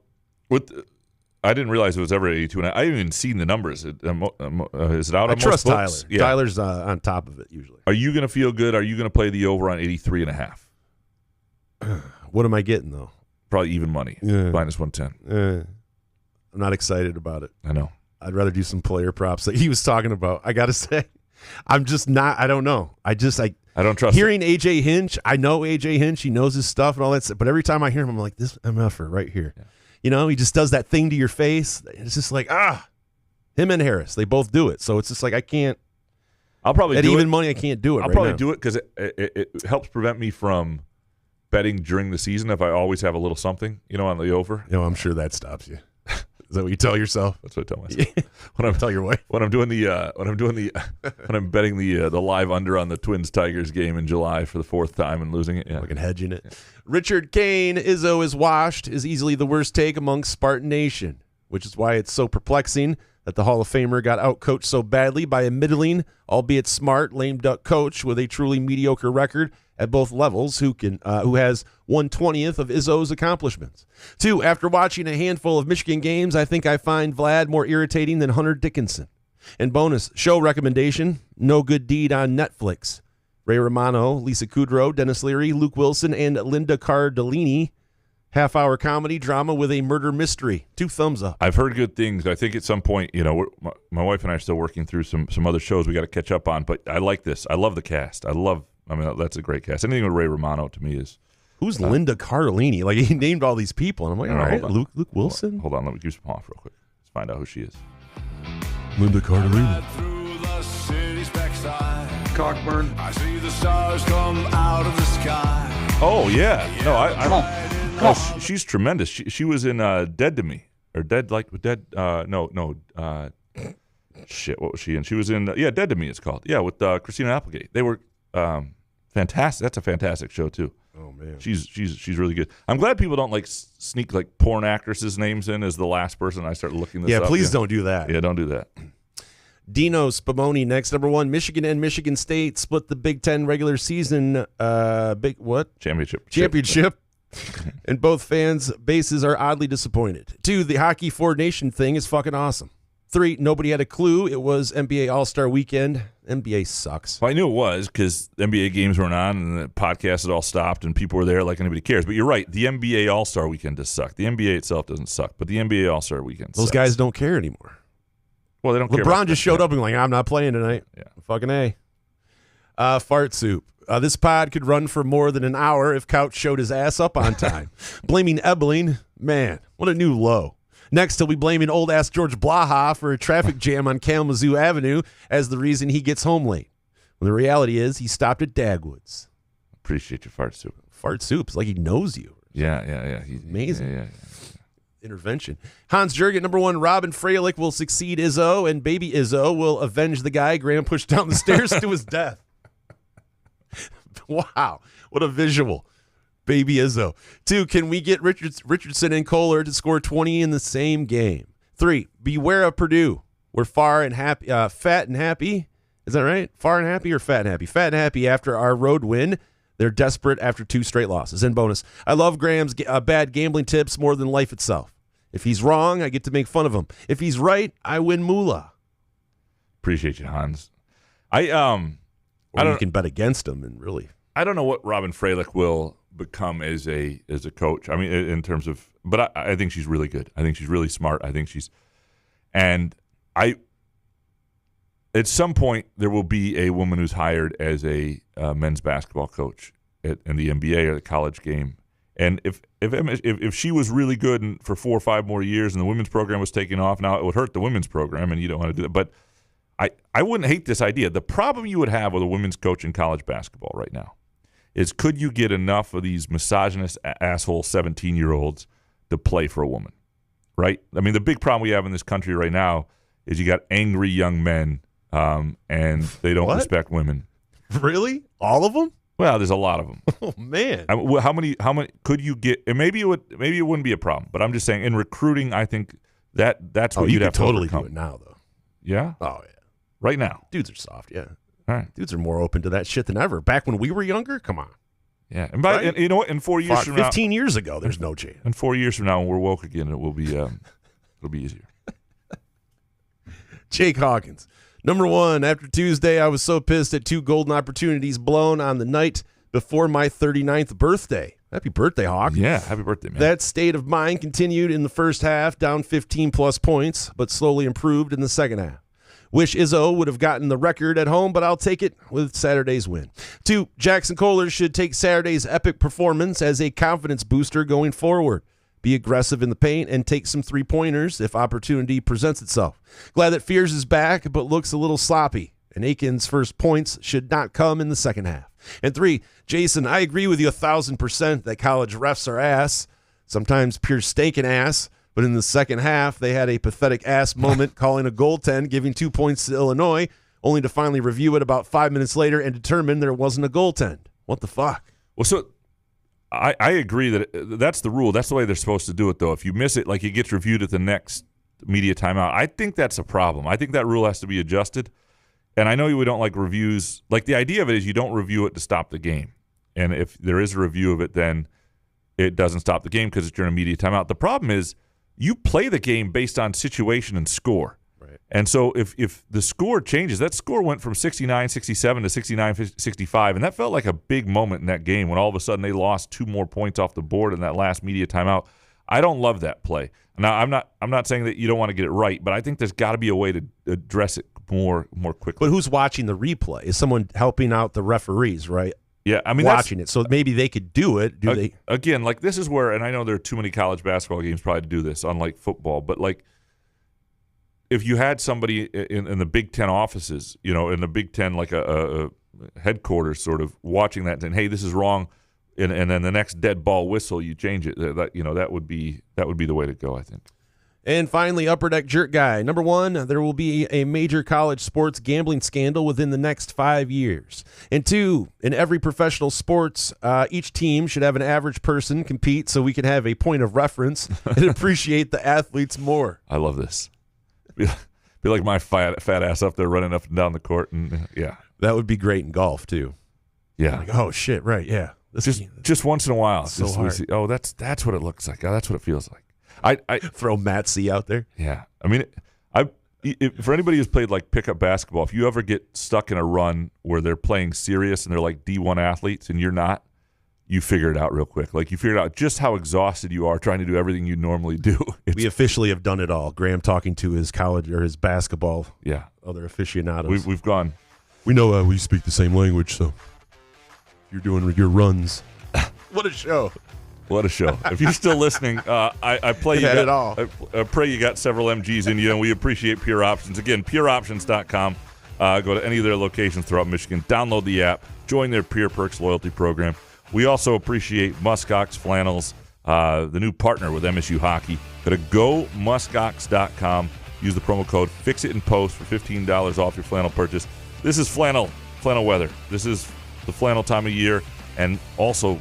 I didn't realize it was ever 82. And I haven't even seen the numbers. Is it out on I trust most books? Tyler. Yeah. Tyler's on top of it, usually. Are you going to feel good? Are you going to play the over on 83.5? What am I getting, though? Probably even money, minus 110. I'm not excited about it. I know. I'd rather do some player props that he was talking about. I got to say, I'm just not. I don't know. I don't trust hearing AJ Hinch. I know AJ Hinch. He knows his stuff and all that stuff. But every time I hear him, I'm like, this MFer right here. Yeah. He just does that thing to your face. It's just like, him and Harris. They both do it. So it's just like, I can't. I'll probably at do even it. money, I can't do it. I'll right probably now. do it because it helps prevent me from betting during the season if I always have a little something, on the over. I'm sure that stops you. Is that what you tell yourself? That's what I tell myself. Tell your wife. When I'm betting the live under on the Twins Tigers game in July for the fourth time and losing it. Yeah. Fucking hedging it. Yeah. Richard Kane, Izzo is washed, is easily the worst take among Spartan Nation, which is why it's so perplexing that the Hall of Famer got outcoached so badly by a middling, albeit smart, lame duck coach with a truly mediocre record at both levels who has 1/20th of Izzo's accomplishments. 2, after watching a handful of Michigan games, I think I find Vlad more irritating than Hunter Dickinson. And bonus, show recommendation, No Good Deed on Netflix. Ray Romano, Lisa Kudrow, Dennis Leary, Luke Wilson, and Linda Cardellini. Half-hour comedy drama with a murder mystery. 2 thumbs up. I've heard good things. I think at some point, my wife and I are still working through some other shows we got to catch up on, but I like this. I love the cast. That's a great cast. Anything with Ray Romano to me is... Who's Linda Cardellini? Like, he named all these people, and I'm like, all right, Luke Wilson? Hold on, let me give some off real quick. Let's find out who she is. Linda Cardellini. Cockburn. I see the stars come out of the sky. Oh, yeah. No, Come on. She's tremendous. She was in Dead to Me. Or Dead, shit, what was she in? She was in, Dead to Me it's called. Yeah, with Christina Applegate. They were fantastic. That's a fantastic show, too. Oh, man. She's really good. I'm glad people don't, sneak, porn actresses' names in as the last person. I start looking this up. Yeah, please don't do that. Yeah, don't do that. Dino Spumoni next. Number 1, Michigan and Michigan State split the Big Ten regular season championship. And both fans' bases are oddly disappointed. 2, the Hockey 4 Nation thing is fucking awesome. 3, nobody had a clue it was NBA All-Star Weekend. NBA sucks. Well, I knew it was because NBA games weren't on and the podcast had all stopped and people were there like anybody cares. But you're right. The NBA All-Star Weekend does suck. The NBA itself doesn't suck, but the NBA All-Star Weekend Those sucks. guys don't care anymore. Well, they don't care. LeBron just showed up and like, I'm not playing tonight. Yeah. Fucking A. Fart soup. This pod could run for more than an hour if Couch showed his ass up on time. Blaming Ebling, man, what a new low. Next, he'll be blaming old-ass George Blaha for a traffic jam on Kalamazoo Avenue as the reason he gets home late. When the reality is he stopped at Dagwood's. Appreciate your fart soup. Fart soup. It's like he knows you. Yeah. He's amazing. Yeah. Intervention. Hans Jurgen, number 1, Robin Freilich will succeed Izzo, and baby Izzo will avenge the guy Graham pushed down the stairs to his death. Wow, what a visual. Baby Izzo. 2, can we get Richardson and Kohler to score 20 in the same game? 3, beware of Purdue. We're fat and happy. Is that right? Far and happy or fat and happy? Fat and happy after our road win. They're desperate after 2 straight losses. And bonus, I love Graham's bad gambling tips more than life itself. If he's wrong, I get to make fun of him. If he's right, I win moolah. Appreciate you, Hans. Or you can bet against him and really. I don't know what Robin Freilich will become as a coach. I mean, in terms of, but I think she's really good. I think she's really smart. At some point there will be a woman who's hired as a men's basketball coach in the NBA or the college game. And if she was really good for 4 or 5 more years and the women's program was taking off, now it would hurt the women's program, and you don't want to do that. But I wouldn't hate this idea. The problem you would have with a women's coach in college basketball right now is could you get enough of these misogynist asshole 17-year-olds to play for a woman, right? I mean, the big problem we have in this country right now is you got angry young men and they don't respect women. Really? All of them? Well, there's a lot of them. Oh, man. How many could you get? And maybe it wouldn't be a problem, but I'm just saying in recruiting, I think that's what you'd have to totally overcome. do it now, though. Yeah? Oh, yeah. Right now. Dudes are soft, yeah. All right. Dudes are more open to that shit than ever. Back when we were younger, come on. Yeah. And you know what? In 4 years from now, 15 years ago, there's no chance. In 4 years from now, when we're woke again, it will be it'll be easier. Jake Hawkins. Number 1, after Tuesday, I was so pissed at 2 golden opportunities blown on the night before my 39th birthday. Happy birthday, Hawk. Yeah, happy birthday, man. That state of mind continued in the first half, down 15-plus points, but slowly improved in the second half. Wish Izzo would have gotten the record at home, but I'll take it with Saturday's win. 2, Jackson Kohler should take Saturday's epic performance as a confidence booster going forward. Be aggressive in the paint and take some 3-pointers if opportunity presents itself. Glad that Fears is back, but looks a little sloppy. And Aiken's first points should not come in the second half. And 3, Jason, I agree with you 1,000% that college refs are ass, sometimes pure stinking ass. But in the second half, they had a pathetic ass moment calling a goaltend, giving 2 points to Illinois, only to finally review it about 5 minutes later and determine there wasn't a goaltend. What the fuck? Well, so I agree that that's the rule. That's the way they're supposed to do it, though. If you miss it, like it gets reviewed at the next media timeout. I think that's a problem. I think that rule has to be adjusted. And I know we don't like reviews. Like, the idea of it is you don't review it to stop the game. And if there is a review of it, then it doesn't stop the game because it's during a media timeout. The problem is you play the game based on situation and score. Right. And so if the score changes, that score went from 69-67 to 69-65, and that felt like a big moment in that game when all of a sudden they lost 2 more points off the board in that last media timeout. I don't love that play. Now, I'm not saying that you don't want to get it right, but I think there's got to be a way to address it more quickly. But who's watching the replay? Is someone helping out the referees, right? Yeah, I mean, watching it. So maybe they could do it. They? Again, like, this is where, and I know there are too many college basketball games probably to do this, unlike football, but like, if you had somebody in the Big Ten offices, in the Big Ten, like a headquarters sort of watching that and, hey, this is wrong, and then the next dead ball whistle, you change it. That would be the way to go, I think. And finally, Upper Deck Jerk Guy. Number 1, there will be a major college sports gambling scandal within the next 5 years. And 2, in every professional sports, each team should have an average person compete so we can have a point of reference and appreciate the athletes more. I love this. Be like my fat ass up there running up and down the court, and yeah, that would be great in golf too. Yeah. Like, oh shit, right? Yeah. Just once in a while. So hard. That's what it looks like. Oh, that's what it feels like. I throw Matt C out there. Yeah. I mean, for anybody who's played like pickup basketball, if you ever get stuck in a run where they're playing serious and they're like D1 athletes and you're not, you figure it out real quick. Like, you figure out just how exhausted you are trying to do everything you normally do. We officially have done it all. Graham talking to his college or his basketball other aficionados. We've gone. We know we speak the same language, so you're doing your runs. What a show. What a show. If you're still listening, I pray you got several MGs in you, and we appreciate Pure Options. Again, pureoptions.com. Go to any of their locations throughout Michigan. Download the app. Join their Pure Perks loyalty program. We also appreciate Muskox Flannels, the new partner with MSU Hockey. Go to gomuskox.com. Use the promo code FIXITINPOST for $15 off your flannel purchase. This is flannel weather. This is the flannel time of year, and also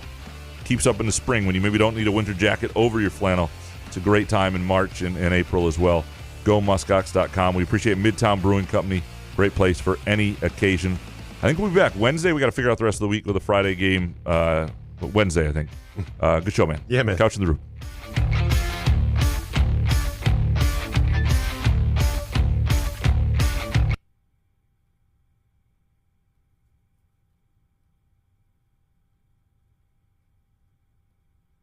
keeps up in the spring when you maybe don't need a winter jacket over your flannel. It's a great time in March and April as well. GoMuskox.com. We appreciate Midtown Brewing Company. Great place for any occasion. I think we'll be back Wednesday. We got to figure out the rest of the week with a Friday game. Wednesday, I think. Good show, man. Yeah, man. Couch in the Roof.